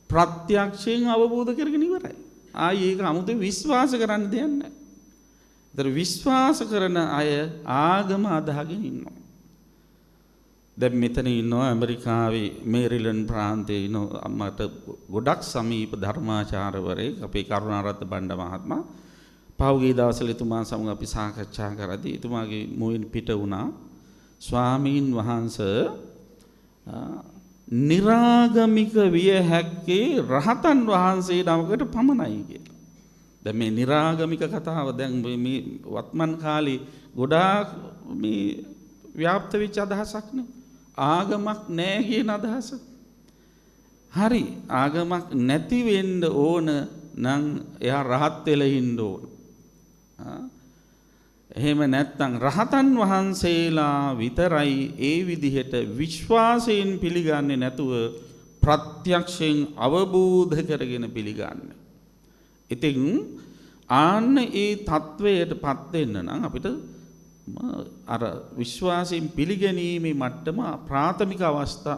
ප්‍රත්‍යක්ෂයෙන් අවබෝධ කරගෙන ඉවරයි. ආයේ ඒක 아무තේ විශ්වාස කරන්න දෙයක් නැහැ. ඒතර විශ්වාස කරන අය ආගම අදහගෙන ඉන්නවා. දැන් මෙතන ඉන්නවා ඇමරිකාවේ මේරිලන්ඩ් ප්‍රාන්තයේ ඉන්න මට ගොඩක් සමීප ධර්මාචාර්යවරයෙක් අපේ කරුණාරත්න බණ්ඩ මහත්මයා. පහුගිය දවස්වල එතුමා සමග අපි සාකච්ඡා කරද්දී එතුමාගේ මුවින් පිට වුණා ස්වාමීන් වහන්සේ නිරාගමික විය හැක්කේ රහතන් වහන්සේ නමකට පමණයි කියලා. දැන් මේ නිරාගමික කතාව දැන් මේ වත්මන් කාලේ ගොඩාක් මේ ව්‍යාප්ත වෙච්ච අදහසක් නේ. ආගමක් නැහැ කියන අදහස. හරි ආගමක් නැති වෙන්න ඕන නම් එයා රහත් වෙලා ඉන්න ඕන. එහෙම නැත්නම් රහතන් වහන්සේලා විතරයි ඒ විදිහට විශ්වාසයෙන් පිළිගන්නේ නැතුව ප්‍රත්‍යක්ෂයෙන් අවබෝධ කරගෙන පිළිගන්නේ. ඉතින් ආන්න ඒ தത്വයටපත් වෙන්න නම් අපිට අර විශ්වාසයෙන් පිළිගැනීමේ මට්ටම ප්‍රාථමික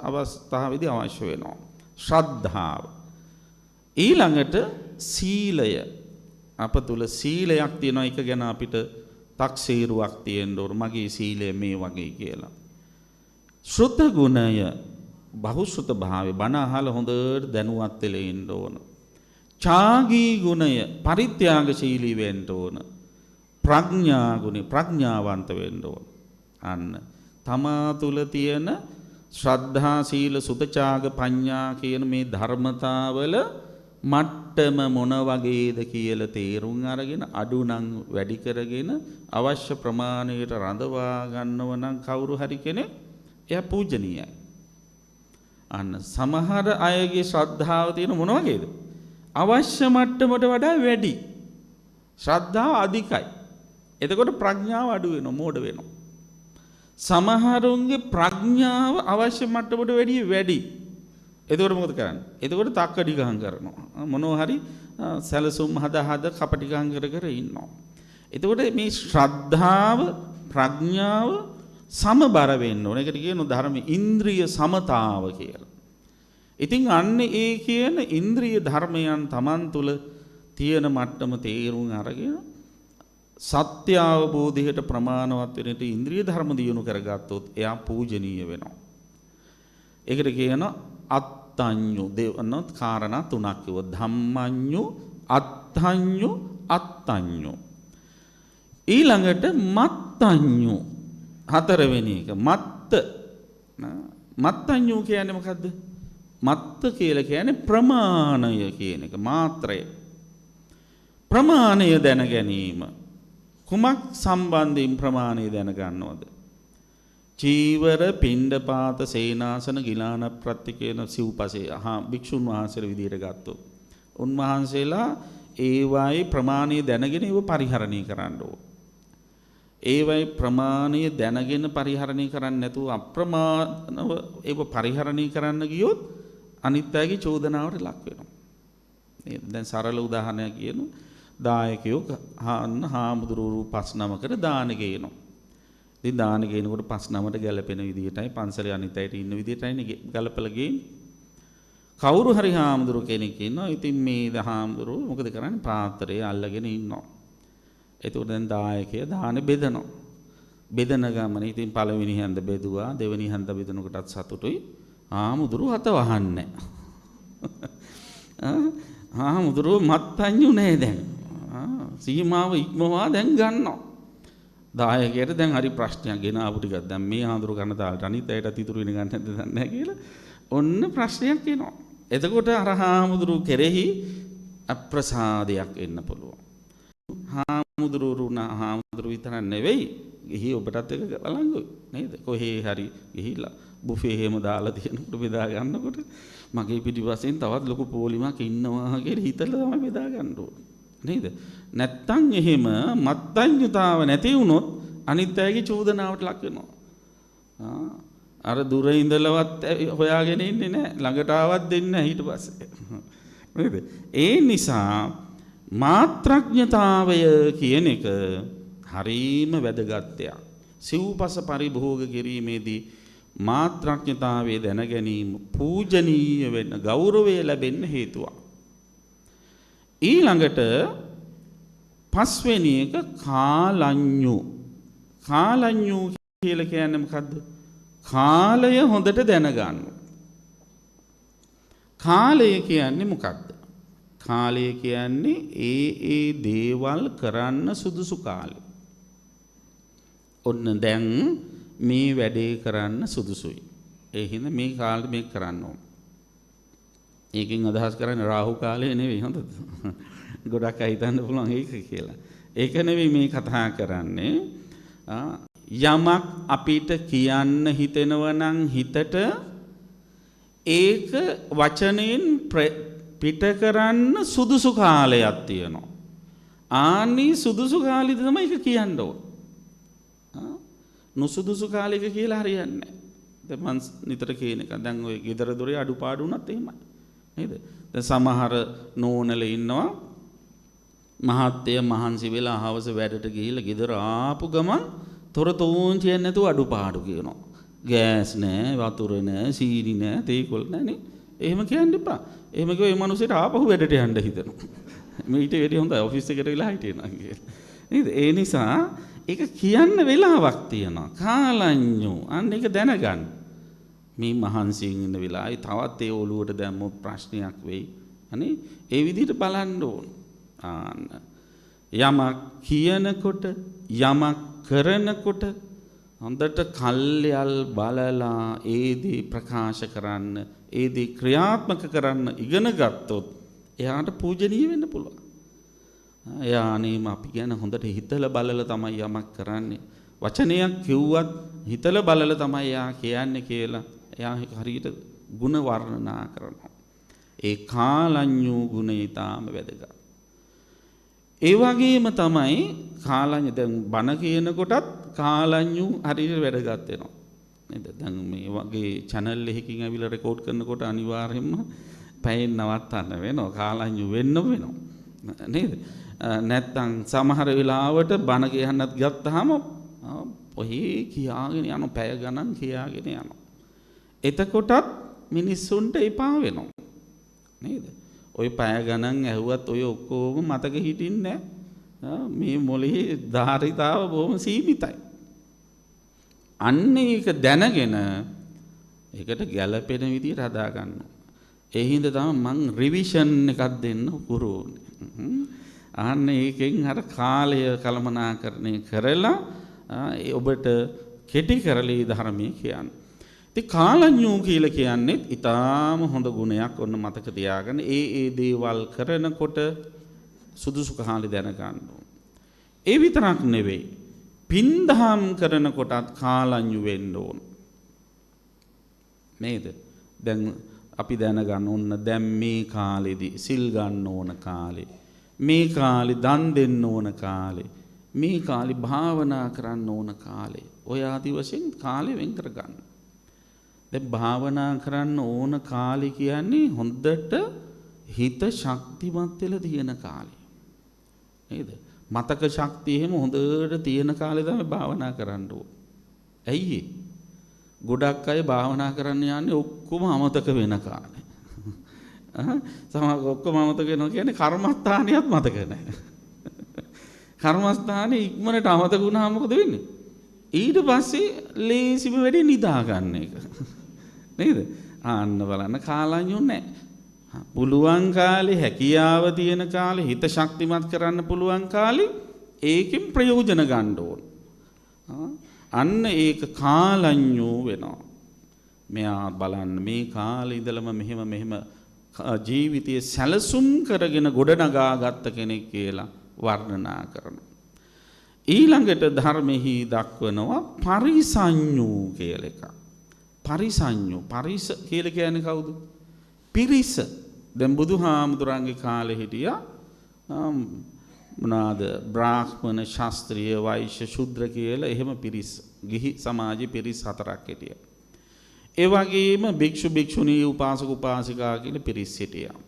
අවස්ථාවේදී අවශ්‍ය වෙනවා. ශ්‍රද්ධාව. ඊළඟට සීලය. අප තුල සීලයක් තියෙනවා. ඒක ගැන අපිට තක්සේරුවක් තියෙන්න ඕන. මගේ සීලය මේ වගේ කියලා. ශ්‍රුත ගුණය බහුශ්‍රුත භාවය බණ අහලා හොඳට දැනුවත් වෙලා ඉන්න ඕන. ඡාගී ගුණය පරිත්‍යාගශීලී වෙන්න ඕන. ප්‍රඥා ගුණය ප්‍රඥාවන්ත වෙන්න ඕන. අන්න තමා තුල තියෙන ශ්‍රද්ධා සීල සුතචාග පඤ්ඤා කියන මේ ධර්මතාවල මට්ටම මොන වගේද කියලා තේරුම් අරගෙන අඩු නම් වැඩි කරගෙන අවශ්‍ය ප්‍රමාණයට රඳවා ගන්නව නම් කවුරු හරි කෙනෙක් එයා පූජනීයයි. අන්න සමහර අයගේ ශ්‍රද්ධාව තියෙන මොන වගේද? අවශ්‍ය මට්ටමට වඩා වැඩි. ශ්‍රද්ධාව අධිකයි. එතකොට ප්‍රඥාව අඩු වෙනවා, මෝඩ වෙනවා. සමහරුන්ගේ ප්‍රඥාව අවශ්‍ය මට්ටමට වැඩි. එතකොට මොකද කරන්නේ? එතකොට තක්කඩිගහම් කරනවා. මොනවා හරි සැලසුම් හද කපටිගහම් කර ඉන්නවා. එතකොට මේ ශ්‍රද්ධාව ප්‍රඥාව සමබර වෙන්න ඕන. ඒකට කියනවා ධර්ම ඉන්ද්‍රිය සමතාව කියලා. ඉතින් අන්න ඒ කියන ඉන්ද්‍රිය ධර්මයන් Taman තුල තියෙන මට්ටම තේරුම් අරගෙන සත්‍ය අවබෝධයට ප්‍රමාණවත් වෙන්නට ඉන්ද්‍රිය ධර්ම දියුණු කරගත්තොත් එයා පූජනීය වෙනවා. ඒකට කියනවා අත්තඤ්ඤු දෙවනොත් කාරණා තුනක් කිව්ව. ධම්මඤ්ඤු අත්තඤ්ඤු අත්තඤ්ඤු. ඊළඟට මත්තඤ්ඤු හතරවෙනි එක. මත්තඤ්ඤු කියන්නේ මොකද්ද? මත්ත කියලා කියන්නේ ප්‍රමාණය කියන එක. මාත්‍රය. ප්‍රමාණය දැන ගැනීම. කුමක් සම්බන්ධයෙන් ප්‍රමාණය දැනගන්නවද? චීවර, පිණ්ඩපාත, සේනාසන, ගිලාන ප්‍රත්‍ය කියන සිව්පසේ භික්ෂුන් වහන්සේලා විදියට ගත්තොත් උන්වහන්සේලා ඒවායේ ප්‍රමාණය දැනගෙන ඒව පරිහරණය කරන්න ඕන. ඒවයි ප්‍රමාණය දැනගෙන පරිහරණය කරන්නේ නැතුව අප්‍රමාණව ඒව පරිහරණය කරන්න ගියොත් අනිත් අයගේ චෝදනාවට ලක් වෙනවා. දැන් සරල උදාහරණයක් කියනවා. දායකයෝ හාමුදුරුවෝ 5 නමකට දාන ගේනවා. ඉතින් දාන ගේනකොට 5 නමට ගැලපෙන විදිහටයි පන්සලේ අනිත් අයට ඉන්න විදිහටයි ගලපලා ගේන්නේ. කවුරු හරි හාමුදුරුවෝ කෙනෙක් ඉන්නවා. ඉතින් මේ හාමුදුරුවෝ මොකද කරන්නේ? පාත්‍රය අල්ලගෙන ඉන්නවා. එතකොට දැන් දායකයා දාන බෙදනවා. බෙදන ගමන ඉතින් පළවෙනි හැන්ද බෙදුවා, දෙවෙනි හැන්ද බෙදනකොටත් සතුටුයි. හාමුදුරුවෝ අත වහන්නේ නැහැ. හාමුදුරුවෝ මත්තඤ්ඤු නෑ දැන්. සීමාව ඉක්මවා දැන් ගන්නවා. දායකයට දැන් හරි ප්‍රශ්නයක් ගෙන ආපු ටිකක් දැන් මේ හාමුදුරුවෝ ගන්න තාලට අනිත් අයටත් ඉතුරු වෙන ගන්න නැද්ද දන්නේ නැහැ කියලා ඔන්න ප්‍රශ්නයක් එනවා. එතකොට අර හාමුදුරුවෝ කෙරෙහි අප්‍රසාදයක් එන්න පුළුවන්. හාමුදුරුවෝ විතර නෙවෙයි ගිහි ඔබටත් එක බලංගුයි නේද? කොහේ හරි ගිහිල්ලා බුෆේ එහෙම දාලා තියෙනකොට බෙදා ගන්නකොට මගේ පිටිපස්සෙන් තවත් ලොකු පොලිමක් ඉන්නවා කියලා හිතලා තමයි බෙදා ගන්න ඕනේ නේද? නැත්තම් එහෙම මත්ඤ්‍යතාව නැති වුණොත් අනිත් අයගේ චෝදනාවට ලක් වෙනවා. අර දුර ඉඳලවත් හොයාගෙන ඉන්නේ නැහැ. ළඟට ආවත් දෙන්නේ නැහැ ඊට පස්සේ. නේද? ඒ නිසා මාත්‍රඥතාවය කියන එක හරීම වැදගත් දෙයක්. සිව්පස පරිභෝග කිරීමේදී මාත්‍රඥතාවය දැන ගැනීම පූජනීය වෙන්න, ගෞරවය ලැබෙන්න හේතුවක්. ඊළඟට පස්වෙනි එක කාලඤ්ඤු. කාලඤ්ඤු කියලා කියන්නේ මොකද්ද? කාලය හොඳට දැනගන්න. කාලය කියන්නේ මොකද්ද? කාලය කියන්නේ ඒ දේවල් කරන්න සුදුසු කාලය. ඔන්න දැන් මේ වැඩේ කරන්න සුදුසුයි. ඒ හින්දා මේ කාලෙ මේක කරන්න ඕන. ඒකෙන් අදහස් කරන්නේ රාහු කාලය නෙවෙයි හොඳද? ගොඩක් අය හිතන්න පුළුවන් ඒක කියලා. ඒක නෙවෙයි මේ කතා කරන්නේ. යමක් අපිට කියන්න හිතෙනවා නම් හිතට ඒක වචනෙන් පිට කරන්න සුදුසු කාලයක් තියෙනවා. ආනි සුදුසු කාලෙද තමයි ඒක කියන්න ඕන. නුසුදුසු කාලයක කියලා හරියන්නේ නැහැ. දැන් මං නිතර කියන එක දැන් ඔය ගෙදර දොරේ අඩුපාඩු වුණත් එහෙමයි. නේද? දැන් සමහර නෝනල ඉන්නවා මහත්තය මහන්සි වෙලා හවස වැඩට ගිහිල්ලා ගෙදර ආපු ගමන් තොරතෝන්චියක් නැතුව අඩුපාඩු කියනවා. ගෑස් නැහැ, වතුර නැහැ, සීනි නැහැ, තේකොළ නැහැ නේ. එහෙම කියන්න එපා. එහෙම කිව්ව ඒ මිනිහට ආපහු වැඩට යන්න හිතෙනවා. මේ ඊට වැඩි හොඳයි ඔෆිස් එකට වෙලා හිටියනම් කියලා. නේද? ඒ නිසා ඒක කියන්න වෙලාවක් තියෙනවා. කාලඤ්ඤු. අන්න ඒක දැනගන්න. මේ මහන්සියෙන් ඉන්න වෙලාවේ තවත් ඒ ඔළුවට දැම්මොත් ප්‍රශ්නයක් වෙයි. අනේ ඒ විදිහට බලන්න ඕන. යමක් කියනකොට යමක් කරනකොට හොඳට කල්යල් බලලා ඒ දේ ප්‍රකාශ කරන්න, ඒ දේ ක්‍රියාත්මක කරන්න ඉගෙන ගත්තොත් එයාට පූජනීය වෙන්න පුළුවන්. එයා අනේම අපි ගැන හොඳට හිතලා බලලා තමයි යමක් කරන්නේ. වචනයක් කිව්වත් හිතලා බලලා තමයි එයා කියන්නේ කියලා එයා හරියට ಗುಣ වර්ණනා කරනවා. ඒ කාලඤ්ඤු ගුණය ඊටාම වැදගත්. ඒ වගේම තමයි කාලඤ්ඤ දැන් බණ කියනකොටත් කාලඤ්ඤු හරියට වැදගත් වෙනවා. නේද? දැන් මේ වගේ channel එකකින් ඇවිල්ලා රෙකෝඩ් කරනකොට අනිවාර්යයෙන්ම පැයෙන් නවත්තන්න වෙනවා. කාලඤ්ඤු වෙන්න වෙනවා. නේද? නැත්තම් සමහර වෙලාවට බණ කියන්නත් ගත්තාම ඔහේ කියාගෙන යන පැය ගණන් කියාගෙන යනවා. එතකොටත් මිනිස්සුන්ට එපා වෙනවා. නේද? ඔය පැය ගණන් ඇහුවත් ඔය ඔක්කොම මතක හිටින්නේ නැහැ. මේ මොලේ ධාරිතාව බොහොම සීමිතයි. අන්න ඒක දැනගෙන ඒකට ගැළපෙන විදිහට හදා ගන්නවා. ඒ හින්දා තමයි මං රිවිෂන් එකක් දෙන්න පුරුදුනේ. අන්න ඒකෙන් අර කාලය කළමනාකරණය කරලා ඔබට කෙටි කරලී ධර්මයේ කියන්නේ. ඉතින් කාලඤ්ඤු කියලා කියන්නේ ඊටාම හොඳ ගුණයක්. ඔන්න මතක තියාගන්න. ඒ දේවල් කරනකොට සුදුසු කාලේ දැන ගන්න ඕන. ඒ විතරක් නෙවෙයි. පින්දහම් කරනකොටත් කාලඤ්ඤු වෙන්න ඕන. නේද? දැන් අපි දැනගන්න ඕන දැන් මේ කාලෙදී සිල් ගන්න ඕන කාලේ. මේ කාලේ දන් දෙන්න ඕන කාලේ. මේ කාලේ භාවනා කරන්න ඕන කාලේ. ඔය ආදි වශයෙන් කාලේ වෙන් කර ගන්න. දැන් භාවනා කරන්න ඕන කාලේ කියන්නේ හොඳට හිත ශක්තිමත් වෙලා තියෙන කාලේ. නේද? මතක ශක්තිය එහෙම හොඳට තියෙන කාලේ තමයි භාවනා කරන්න ඕන. ඇයි ඒ? ගොඩක් අය භාවනා කරන්න යන්නේ ඔක්කොම අමතක වෙන කාලේ. සමහර ඔක්කොම අමතක වෙනවා කියන්නේ කර්මස්ථානියත් මතක නැහැ. කර්මස්ථානේ ඉක්මනට අමතක වුණාම මොකද වෙන්නේ? ඊට පස්සේ ලේසිම වැඩේ නිදා ගන්න එක. නේද? ආන්න බලන්න කාලඤ්ඤු නැහැ. පුළුවන් කාලේ හැකියාව තියෙන කාලේ හිත ශක්තිමත් කරන්න පුළුවන් කාලේ ඒකෙන් ප්‍රයෝජන ගන්න ඕන. අන්න ඒක කාලඤ්ඤු වෙනවා. මෙයා බලන්න මේ කාලේ ඉඳලම මෙහෙම ජීවිතයේ සැලසුම් කරගෙන ගොඩනගා ගත්ත කෙනෙක් කියලා වර්ණනා කරනවා. ඊළඟට ධර්මෙහි දක්වනවා පරිසඤ්ඤු කියලා එකක්. පරිසඤ්ඤු පරිස කියලා කියන්නේ කවුද? පිරිස. දැන් බුදුහාමුදුරන්ගේ කාලේ හිටියා මොනවාද බ්‍රාහ්මණ ශාස්ත්‍රීය වෛශ්‍ය ශුද්‍ර කියලා එහෙම පිරිස්. ගිහි සමාජයේ පිරිස් හතරක් හිටියා. ඒ වගේම භික්ෂු භික්ෂුණී උපාසක උපාසිකා කියලා පිරිස් හිටියා.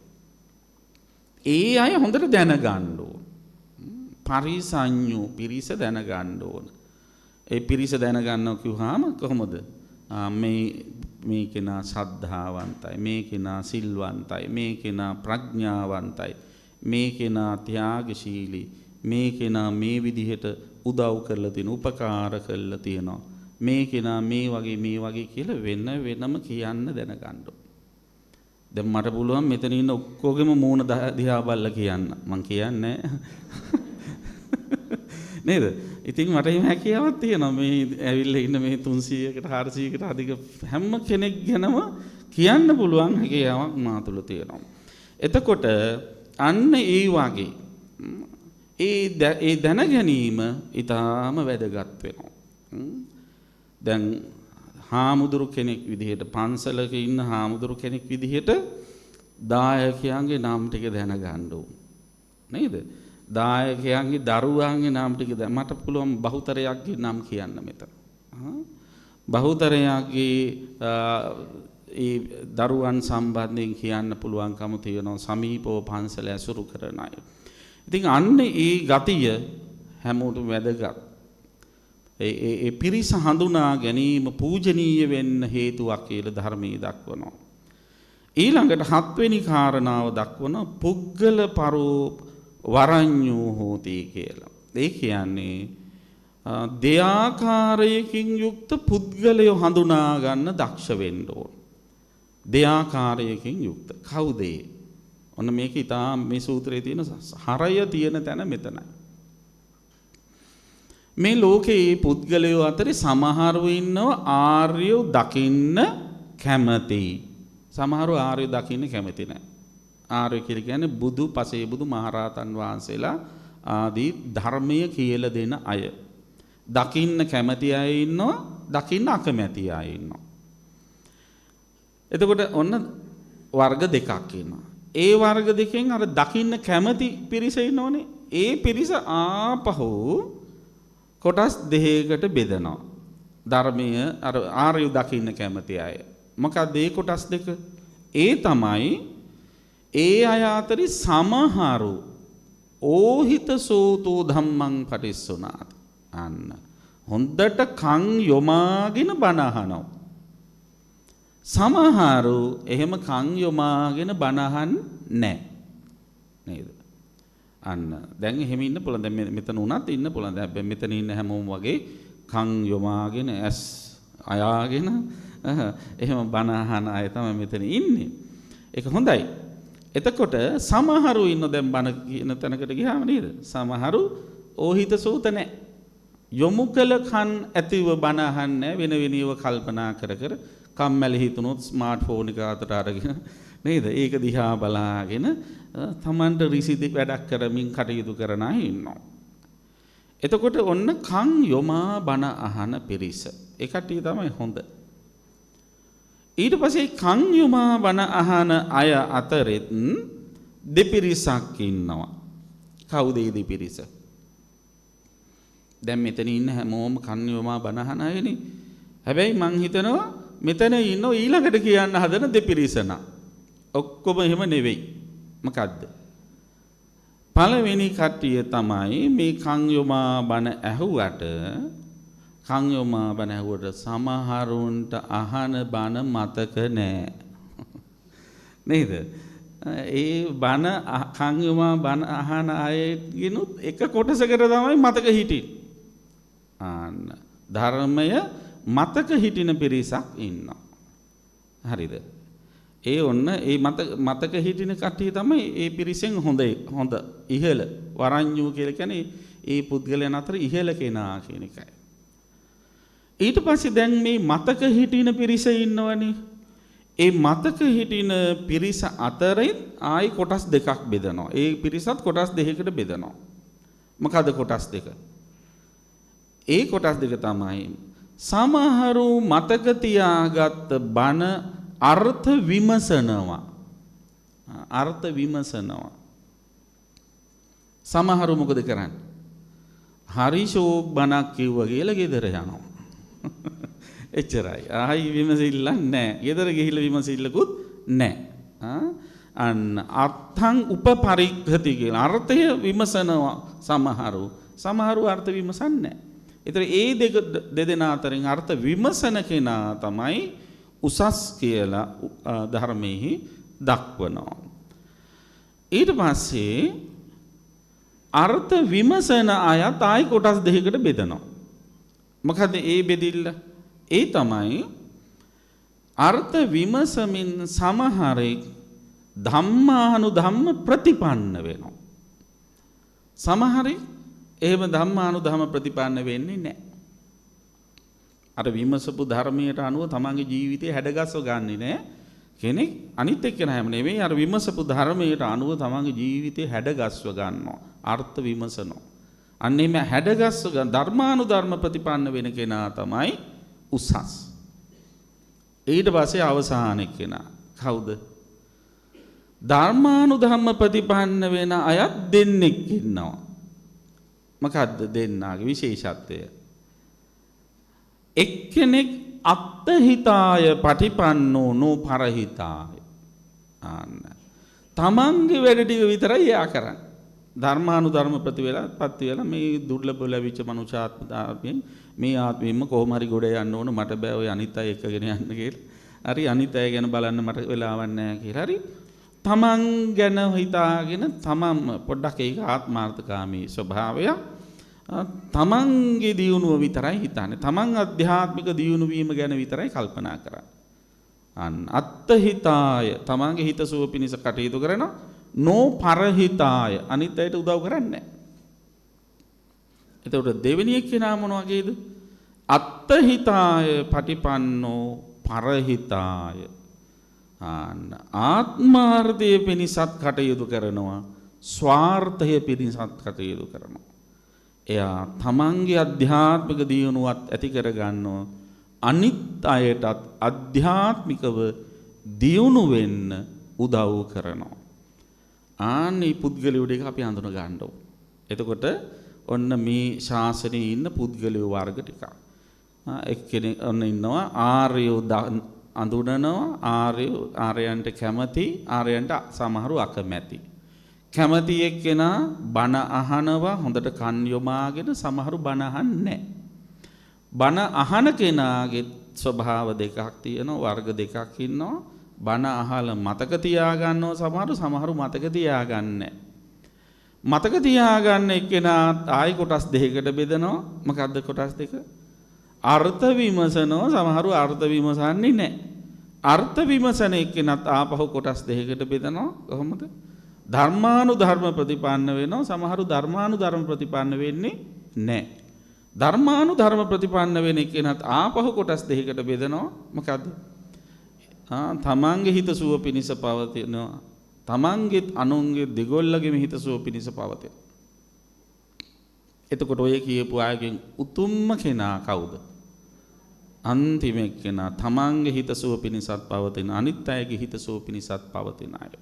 ඒ අය හොඳට දැනගන්න ඕන. පරිසඤ්ඤු පිරිස දැනගන්න ඕන. ඒ පිරිස දැනගන්නවා කිව්වහම කොහොමද? මේ කෙනා ශ්‍රද්ධාවන්තයි, මේ කෙනා සිල්වන්තයි, මේ කෙනා ප්‍රඥාවන්තයි, මේ කෙනා ත්‍යාගශීලී, මේ කෙනා මේ විදිහට උදව් කරලා තියෙන, උපකාර කරලා තියෙනවා, මේ කෙනා මේ වගේ කියලා වෙනම කියන්න දැනගන්න. දැන් මට පුළුවන් මෙතන ඉන්න ඔක්කොගෙම මූණ දිහා බලලා කියන්න. මං කියන්නේ නේද? ඉතින් මට එහෙම හැකියාවක් තියෙනවා. මේ ඇවිල්ලා ඉන්න මේ 300කට 400කට අධික හැම කෙනෙක් ගැනම කියන්න පුළුවන් හැකියාවක් මා තුළ තියෙනවා. එතකොට අන්න ඒ වගේ ඒ දැන ගැනීම ඊටාම වැදගත් වෙනවා. දැන් හාමුදුරු කෙනෙක් විදිහට පන්සලක ඉන්න හාමුදුරු කෙනෙක් විදිහට දායකයන්ගේ නම් ටික දැනගන්න ඕන. නේද? දායකයන්ගේ දරුවන්ගේ නම් ටික මට පුළුවන් බහුතරයක්ගේ නම් කියන්න මෙතන. බහුතරයක්ගේ ඒ දරුවන් සම්බන්ධයෙන් කියන්න පුළුවන්කම තියෙනවා සමීපව පන්සල ඇසුරු කරන අය. ඉතින් අන්න ඒ ගතිය හැමෝටම වැදගත්. ඒ පිරිස හඳුනා ගැනීම පූජනීය වෙන්න හේතුවක් කියලා ධර්මයේ දක්වනවා. ඊළඟට හත්වෙනි කාරණාව දක්වන පුද්ගල පරෝ වරඤ්ඤෝ හෝති කියලා. ඒ කියන්නේ දෙආකාරයකින් යුක්ත පුද්ගලය හඳුනා ගන්න දක්ෂ වෙන්න ඕන. දෙආකාරයකින් යුක්ත. කවුද ඒ? ඔන්න මේක ඊටාම මේ සූත්‍රයේ තියෙන හරය තියෙන තැන මෙතනයි. මේ ලෝකේ පුද්ගලයෝ අතරේ සමහරව ඉන්නව ආර්යව දකින්න කැමති. සමහරව ආර්යව දකින්න කැමති නැහැ. ආර්ය කියලා කියන්නේ බුදු පසේ බුදු මහරහතන් වහන්සේලා ආදී ධර්මය කියලා දෙන අය. දකින්න කැමති අය ඉන්නවා, දකින්න අකමැති අය ඉන්නවා. එතකොට ඔන්න වර්ග දෙකක් ඉන්නවා. ඒ වර්ග දෙකෙන් අර දකින්න කැමති පිරිස ඉන්නෝනේ. ඒ පිරිස ආපහු කොටස් දෙකකට බෙදනවා. ධර්මීය අර ආර්ය දකින්න කැමති අය. මොකද ඒ කොටස් දෙක? ඒ තමයි ඒ අය අතරේ සමහරු ඕහිත සෝතෝ ධම්මං පටිස්සුනාත්. අන්න හොඳට කන් යොමාගෙන බණ අහනවා. සමහරු එහෙම කන් යොමාගෙන බණ අහන්නේ නේද? අන්න දැන් එහෙම ඉන්න පුළුවන්. දැන් මෙතන උනත් ඉන්න පුළුවන්. දැන් මෙතන ඉන්න හැමෝම වගේ කන් යොමාගෙන ඇස් අයාගෙන එහෙම බණ අහන අය තමයි මෙතන ඉන්නේ. ඒක හොඳයි. එතකොට සමහරු ඉන්න දැන් බණ කියන තැනකට ගියාම නේද? සමහරු ඕහිත සූත නැහැ. යොමු කළ කන් ඇතිව බණ අහන්නේ වෙන වෙනව කල්පනා කර කර කම්මැලි හිතුනොත් ස්මාර්ට් ෆෝන් එක අතට අරගෙන නේද? ඒක දිහා බලාගෙන තමන්ට රිසිදි වැඩක් කරමින් කටයුතු කරන අය ඉන්නවා. එතකොට ඔන්න කන් යොමා බණ අහන පිරිස. ඒ කට්ටිය තමයි හොඳ. ඊට පස්සේ කන් යොමා බණ අහන අය අතරෙත් දෙපිරිසක් ඉන්නවා. කවුද ඒ දෙපිරිස? දැන් මෙතන ඉන්න හැමෝම කන් යොමා බණ අහන අයනේ. හැබැයි මං හිතනවා මෙතන ඉන්න ඊළඟට කියන්න හදන දෙපිරිස නා. ඔක්කොම එහෙම නෙවෙයි. මොකද්ද? පළවෙනි කට්ටිය තමයි මේ කන් යොමා බණ ඇහුවට සමහරුන්ට අහන බණ මතක නෑ. නේද? ඒ බණ කන් යොමා බණ අහන අයගෙනුත් එක කොටසකට තමයි මතක හිටින්නේ. ආන්න ධර්මය මතක හිටින පිරිසක් ඉන්නවා. හරිද? ඒ ඔන්න ඒ මතක හිටින කට්ටිය තමයි ඒ පිරිසෙන් හොඳ ඉහළ වරඤ්ඤු කියලා කියන්නේ ඒ පුද්ගලයන් අතර ඉහළ කෙනා කියන එකයි. ඊට පස්සේ දැන් මේ මතක හිටින පිරිස ඉන්නවනේ. ඒ මතක හිටින පිරිස අතරේ ආයි කොටස් දෙකක් බෙදනවා. ඒ පිරිසත් කොටස් දෙකකට බෙදනවා. මොකද කොටස් දෙක? ඒ කොටස් දෙක තමයි සමහරු මතක තියාගත් බණ අර්ථ විමසනවා. සමහරු මොකද කරන්නේ? හරි ෂෝක් බණක් කිව්වා කියලා ගෙදර යනවා. එච්චරයි. ආයි විමසිල්ලක් නැහැ. ගෙදර ගිහිල්ලා විමසිල්ලකුත් නැහැ. අන්න අර්ථං උපපරික්ඛති කියලා අර්ථය විමසනවා සමහරු අර්ථ විමසන්නේ නැහැ. ඒතර ඒ දෙදෙනා අතරින් අර්ථ විමසන කෙනා තමයි උසස් කියලා ධර්මයේ දක්වනවා. ඊට පස්සේ අර්ථ විමසන අයත් ආයි කොටස් දෙකකට බෙදනවා. මොකද ඒ බෙදිල්ල? ඒ තමයි අර්ථ විමසමින් සමහරෙක් ධම්මානුධම්ම ප්‍රතිපන්න වෙනවා. සමහරෙක් එහෙම ධම්මානුධම්ම ප්‍රතිපන්න වෙන්නේ නැහැ. අර විමසපු ධර්මයට අනුව තමන්ගේ ජීවිතේ හැඩගස්ව ගන්නෙ නෑ කෙනෙක්. අනිත් එක්කෙනා හැම නෙවෙයි, අර විමසපු ධර්මයට අනුව තමන්ගේ ජීවිතේ හැඩගස්ව ගන්නවා. අර්ථ විමසනවා. අන්න එමෙ හැඩගස්ව ගන්න ධර්මානුධර්ම ප්‍රතිපන්න වෙන කෙනා තමයි උසස්. ඊට පස්සේ අවසාන කෙනා කවුද? ධර්මානුධර්ම ප්‍රතිපන්න වෙන අයත් දෙන්නෙක් ඉන්නවා. මොකද්ද දෙන්නාගේ විශේෂත්වය? එක්කෙනෙක් අත්තහිතාය පටිපන්නෝ නොපරහිතාය. තමන්ගේ වැඩ ටික විතරයි එයා කරන්නේ. ධර්මානුධර්ම ප්‍රතිපත්ති වෙලා මේ දුර්ලභ ලැබිච්ච මනුෂ්‍යාත්මයෙන් මේ ආත්මෙම කොහොම හරි ගොඩ යන්න ඕන, මට බෑ ඔය අනිත් අය එක්කගෙන යන්න කියලා. හරි අනිත් අය ගැන බලන්න මට වෙලාවක් නැහැ කියලා. හරි තමන් ගැන හිතාගෙන තමන් පොඩ්ඩක් ඒක ආත්මාර්ථකාමී ස්වභාවය. තමන්ගේ දියුණුව විතරයි හිතන්නේ. තමන් අධ්‍යාත්මික දියුණු වීම ගැන විතරයි කල්පනා කරන්නේ. අන්න අත්තහිතාය තමන්ගේ හිත සුව පිණිස කටයුතු කරනවා. නොපරහිතාය අනිත් අයට උදව් කරන්නේ නැහැ. එතකොට දෙවෙනි එක්කෙනා මොන වගේද? අත්තහිතාය පටිපන්නෝ පරහිතාය. ආත්මාර්ථය පිණිසත් කටයුතු කරනවා, ස්වාර්ථය පිණිසත් කටයුතු කරනවා. එයා තමන්ගේ අධ්‍යාත්මික දියුණුවත් ඇති කර ගන්නවා, අනිත් අයටත් අධ්‍යාත්මිකව දියුණු වෙන්න උදව් කරනවා. ආන්නේ පුද්ගලයෝ ටික අපි හඳුන ගන්න ඕන. එතකොට ඔන්න මේ ශාසනයේ ඉන්න පුද්ගලයෝ වර්ග ටිකක්. එක්කෙනෙක් ඔන්න ඉන්නවා ආර්යෝ අඳුනනවා ආර්යයන්ට කැමති ආර්යයන්ට සමහරු අකමැති. කැමති එක්කෙනා බණ අහනවා හොඳට කන් යොමාගෙන සමහරු බණ අහන්නේ නැහැ. බණ අහන කෙනාගේ ස්වභාව දෙකක් තියෙනවා වර්ග දෙකක් ඉන්නවා. බණ අහලා මතක තියාගන්නවා සමහරු මතක තියාගන්නේ මතක තියාගන්න එක්කෙනා ආයි කොටස් දෙකකට බෙදනවා. මොකද්ද කොටස් දෙක? අර්ථ විමසනවා සමහරු අර්ථ විමසන්නේ නැහැ. අර්ථ විමසන එක්කෙනත් ආපහු කොටස් දෙකකට බෙදනවා. කොහොමද? ධර්මානුධර්ම ප්‍රතිපන්න වෙනවා සමහරු ධර්මානුධර්ම ප්‍රතිපන්න වෙන්නේ නැහැ. ධර්මානුධර්ම ප්‍රතිපන්න වෙන එක්කෙනත් ආපහු කොටස් දෙකකට බෙදනවා. මොකද්ද? තමන්ගේ හිත සුව පිණිස පවතිනවා. තමන්ගේත් අනුන්ගේ දෙගොල්ලගේම හිත සුව පිණිස පවතිනවා. එතකොට ඔය කියපු අයගෙන් උතුම්ම කෙනා කවුද? අන්තිම කෙනා තමන්ගේ හිත සුව පිණිසත් පවතින අනිත් අයගේ හිත සුව පිණිසත් පවතින අය.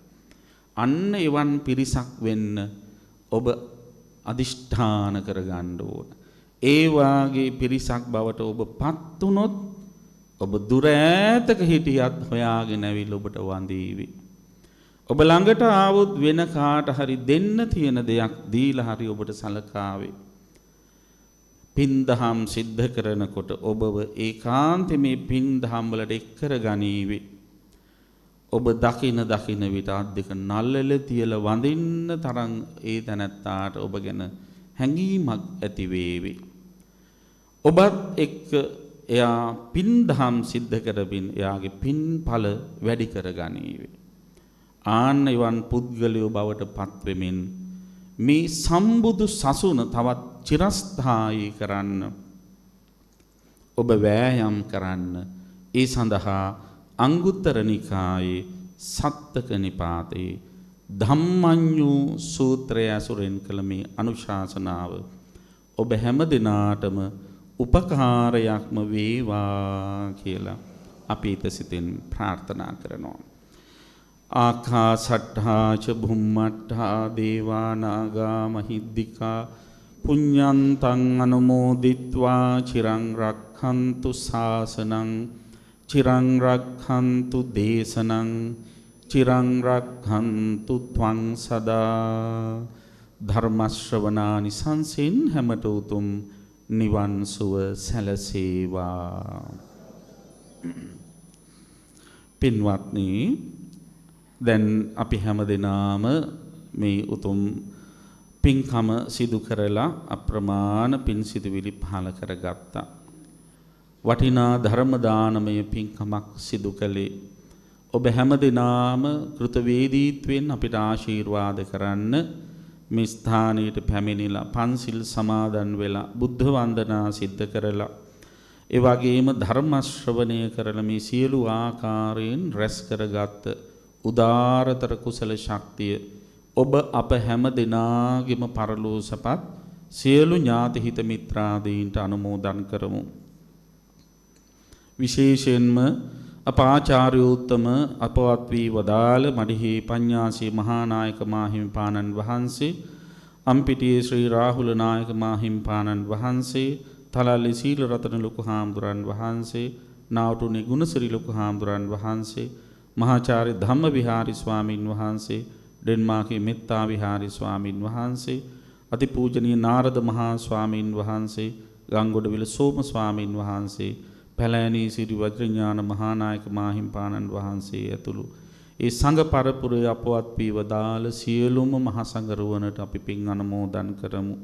අන්න එවන් පිරිසක් වෙන්න ඔබ අදිෂ්ඨාන කරගන්න ඕන. ඒ වාගේ පිරිසක් බවට ඔබපත් වුනොත් ඔබ දුර ඈතක හිටියත් හොයාගෙන ඇවිල්ලා ඔබට වඳීවි. ඔබ ළඟට ආවොත් වෙන කාට හරි දෙන්න තියෙන දෙයක් දීලා හරි ඔබට සලකාවේ. පින්දහම් සිද්ධ කරනකොට ඔබව ඒකාන්තයෙන් මේ පින්දහම් වලට එක් කරගනීවි. ඔබ දකින විට අත් දෙක නල්ලල තියලා වඳින්න තරම් ඒ තැනැත්තාට ඔබ ගැන හැඟීමක් ඇති වේවි. ඔබත් එක්ක එයා පින්දහම් සිද්ධ කරමින් එයාගේ පින්ඵල වැඩි කරගනීවි. ආන්න එවන් පුද්ගලයෝ බවට පත් වෙමින් මේ සම්බුදු සසුන තවත් චිරස්ථායී කරන්න ඔබ වෑයම් කරන්න. ඒ සඳහා අංගුත්තර නිකායේ සත්තක නිපාතේ ධම්මඤ්ඤු සූත්‍රය ඇසුරෙන් කළ මේ අනුශාසනාව ඔබ හැම දිනාටම උපකාරයක්ම වේවා කියලා අපි සිතින් ප්‍රාර්ථනා කරනවා. ආකාසට්ඨා ච භුම්මට්ඨා දේවා නාග මහිද්దికා පුඤ්ඤන්තං අනුමෝදිත්වා චිරං රක්ඛන්තු ශාසනං චිරං රක්ඛන්තු දේශනං චිරං රක්ඛන්තු ත්වං සදා. ධර්ම ශ්‍රවණානි සංසින් හැමත උතුම් නිවන් සුව සැලසේවා. පින්වත්නි, දැන් අපි හැමදෙනාම මේ උතුම් පින්කම සිදු කරලා අප්‍රමාණ පින් සිදුවිලි පහල කරගත්තා. වටිනා ධර්ම දානමය පින්කමක් සිදු කළේ. ඔබ හැමදෙනාම කෘතවේදීත්වයෙන් අපිට ආශිර්වාද කරන්න මේ ස්ථානයට පැමිණිලා පන්සිල් සමාදන් වෙලා බුද්ධ වන්දනා සිද්ධ කරලා ඒ වගේම ධර්ම ශ්‍රවණය කරලා මේ සියලු ආකාරයෙන් රැස් කරගත් උදාරතර කුසල ශක්තිය ඔබ අප හැම දිනාගෙම පරලෝසපත් සියලු ඥාති හිත මිත්‍රාදීන්ට අනුමෝදන් කරමු. විශේෂයෙන්ම අපාචාර්යෝත්තම අපවත් වී වදාළ මඩිහි පඤ්ඤාසී මහානායක මාහිමිපාණන් වහන්සේ, අම්පිටියේ ශ්‍රී රාහුල නායක මාහිමිපාණන් වහන්සේ, තලල්ලි සීල රතන ලොකු හාමුදුරන් වහන්සේ, නාවුටුනේ ගුණසිරි ලොකු හාමුදුරන් වහන්සේ, මහාචාර්ය ධම්ම විහාරි ස්වාමින් වහන්සේ, ඩෙන්මාර්කේ මෙත්තා විහාරි ස්වාමින් වහන්සේ, අතිපූජනීය නාරද මහා ස්වාමින් වහන්සේ, ගංගොඩවිල සෝම ස්වාමින් වහන්සේ, පැලෑණී සිරි වජ්‍රඥාන මහානායක මාහිමිපාණන් වහන්සේ ඇතුළු ඒ සංඝ පරපුරේ අපවත් වී වදාළ සියලුම මහ සංඝරුවනට අපි පින් අනුමෝදන් කරමු.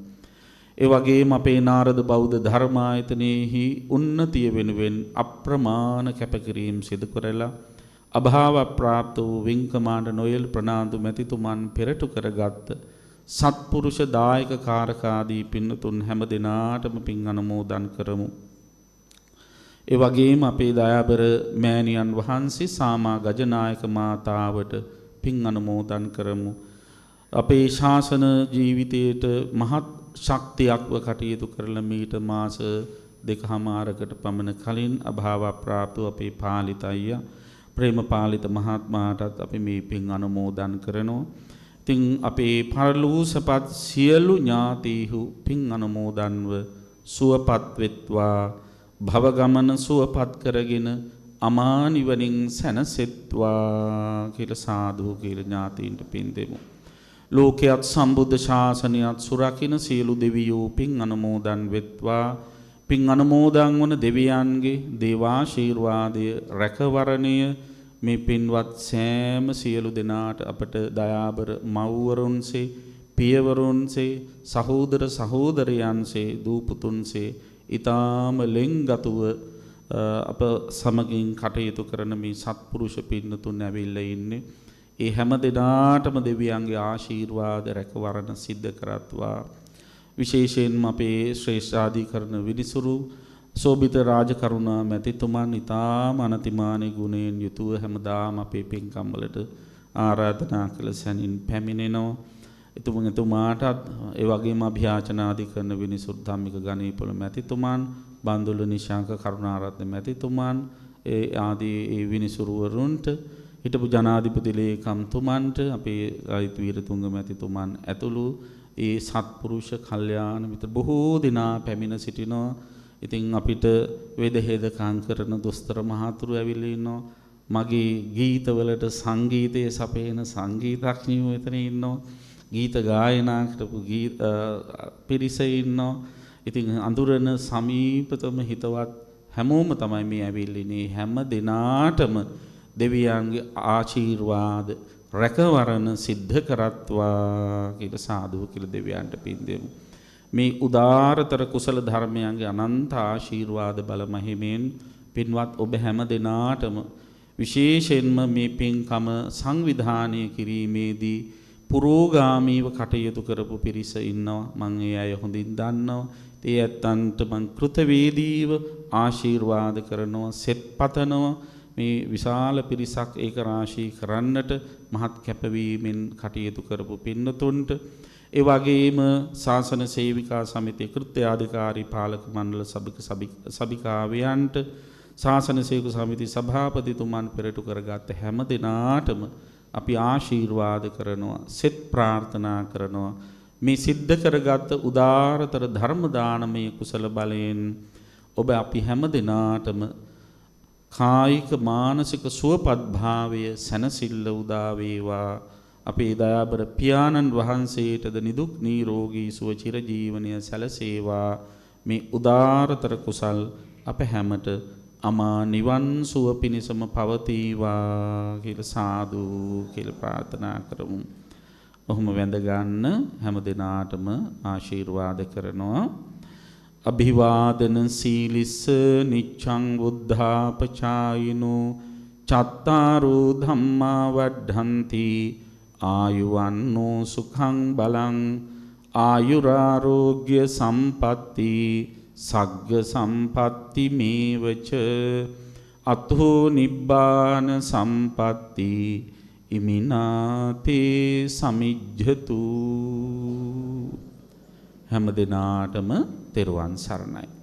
ඒ වගේම අපේ නාරද බෞද්ධ ධර්මායතනයේහි උන්නතිය වෙනුවෙන් අප්‍රමාණ කැපකිරීම සිදු කරලා අභාව ප්‍රාප්ත වූ වින්කමාණ්ඩ නොයල් ප්‍රනාන්දු මැතිතුමන් පෙරටු කරගත් සත්පුරුෂ දායක කාරකාදී පින්නතුන් හැම දිනාටම පින් අනුමෝදන් කරමු. ඒ වගේම අපේ දයාබර මෑණියන් වහන්සේ සාමා ගජනායක මාතාවට පින් අනුමෝදන් කරමු. අපේ ශාසන ජීවිතයට මහත් ශක්තියක්ව කටයුතු කරලා මීට මාස 2කමාරකට පමණ කලින් අභාව ප්‍රාප්ත අපේ පාලිත අයියා ප්‍රේමපාලිත මහත්මයාටත් අපි මේ පින් අනුමෝදන් කරනවා. ඉතින් අපේ පරලෝ සපත් සියලු ඥාතීහු පින් අනුමෝදන්ව සුවපත් වෙත්වා භව ගමන සුවපත් කරගෙන අමා නිවනින් සැනසෙත්වා කියලා සාදු කියලා ඥාතීන්ට පින් දෙමු. ලෝකයේත් සම්බුද්ධ ශාසනයත් සුරකින්න සියලු දෙවියෝ පින් අනුමෝදන් වෙත්වා. පින් අනුමෝදන් වන දෙවියන්ගේ දේවාශීර්වාදය රැකවරණය මේ පින්වත් සෑම සියලු දෙනාට අපට දයාබර මව්වරුන්සේ පියවරුන්සේ සහෝදර සහෝදරයන්සේ දූපුතුන්සේ ඊ타ම ලෙන්ගතුව අප සමගින් කටයුතු කරන මේ සත්පුරුෂ පින්නතුන් ඇවිල්ලා ඉන්නේ. ඒ හැම දිනාටම දෙවියන්ගේ ආශිර්වාද රැකවරණ සිද්ධ කරත්වා. විශේෂයෙන්ම අපේ ශ්‍රේෂ්ඨාධිකරණ විනිසුරු සෝබිත රාජකරුණා මැතිතුමන් ඊ타ම අනතිමානී ගුණයෙන් යුතුව හැමදාම අපේ පින්කම් වලට ආරාධනා කළ සැනින් පැමිණෙනවා. එතුමාටත් ඒ වගේම අභියාචනාධිකරණ විනිසුරු ධම්මික ගණේපොළ මැතිතුමන්, බන්දුල නිශාංක කරුණාරත්න මැතිතුමන්, ඒ ආදී ඒ විනිසුරුවරුන්ට, හිටපු ජනාධිපති ලේකම්තුමන්ට, අපේ අයිත් වීරතුංග මැතිතුමන් ඇතුළු ඒ සත්පුරුෂ කල්යාණ මිත්‍ර බොහෝ දෙනා පැමිණ සිටිනවා. ඉතින් අපිට වේදහෙදකම් කරන දොස්තර මහතුරු ඇවිල්ලා ඉන්නවා. මගේ ගීතවලට සංගීතයේ සපයන සංගීතඥයෝ එතන ඉන්නවා. ගීත ගායනා කරපු පිරිස ඉන්නවා. ඉතින් අඳුරන සමීපතම හිතවත් හැමෝම තමයි මේ ඇවිල්ලා ඉන්නේ. හැම දිනාටම දෙවියන්ගේ ආශිර්වාද රැකවරණ සිද්ධ කරත්වා කියලා සාදු කියලා දෙවියන්ට පින් දෙමු. මේ උදාරතර කුසල ධර්මයන්ගේ අනන්ත ආශිර්වාද බල මහිමෙන් පින්වත් ඔබ හැම දිනාටම විශේෂයෙන්ම මේ පින්කම සංවිධානය කිරීමේදී පුරෝගාමීව කටයුතු කරපු පිරිස ඉන්නවා. මම ඒ අය හොඳින් දන්නවා. ඒ ඇත්තන්ට මම කෘතවේදීව ආශිර්වාද කරනවා, සෙත් පතනවා. මේ විශාල පිරිසක් ඒක රාශී කරන්නට මහත් කැපවීමෙන් කටයුතු කරපු පින්නතුන්ට, ඒ වගේම ශාසන සේවිකා සමිතිය කෘත්‍යාධිකාරී පාලක මණ්ඩල සභිකාවයන්ට, ශාසන සේවක සමිති සභාපතිතුමන් පෙරටු කරගත් හැම දිනාටම අපි ආශිර්වාද කරනවා, සෙත් ප්‍රාර්ථනා කරනවා. මේ සිද්ධ කරගත් උදාරතර ධර්ම දානමය කුසල බලයෙන් ඔබ අපි හැම දිනාටම කායික මානසික සුවපත් භාවය සැනසෙල්ල උදා වේවා. අපේ දයාබර පියාණන් වහන්සේටද නිදුක් නිරෝගී සුව චිරජීවනය සැලසේවා. මේ උදාරතර කුසල් අප හැමට අමා නිවන් සුව පිණිසම පවතිවා කියලා සාදු කියලා ප්‍රාර්ථනා කරමු. ඔහොම වැඳ ගන්න හැම දිනාටම ආශිර්වාද කරනවා. අභිවාදන සීලිස්ස නිච්ඡං බුද්ධාපචායිනෝ චත්තාරෝ ධම්මා වඩ්ඩන්ති ආයුවන්නෝ සුඛං බලං ආයුරාරෝග්‍ය සම්පatti සග්ග සම්පatti මේවච අතෝ නිබ්බාන සම්පatti ඉමිනාතේ සමිජ්ජතු. හැම දිනාටම තෙරුවන් සරණයි.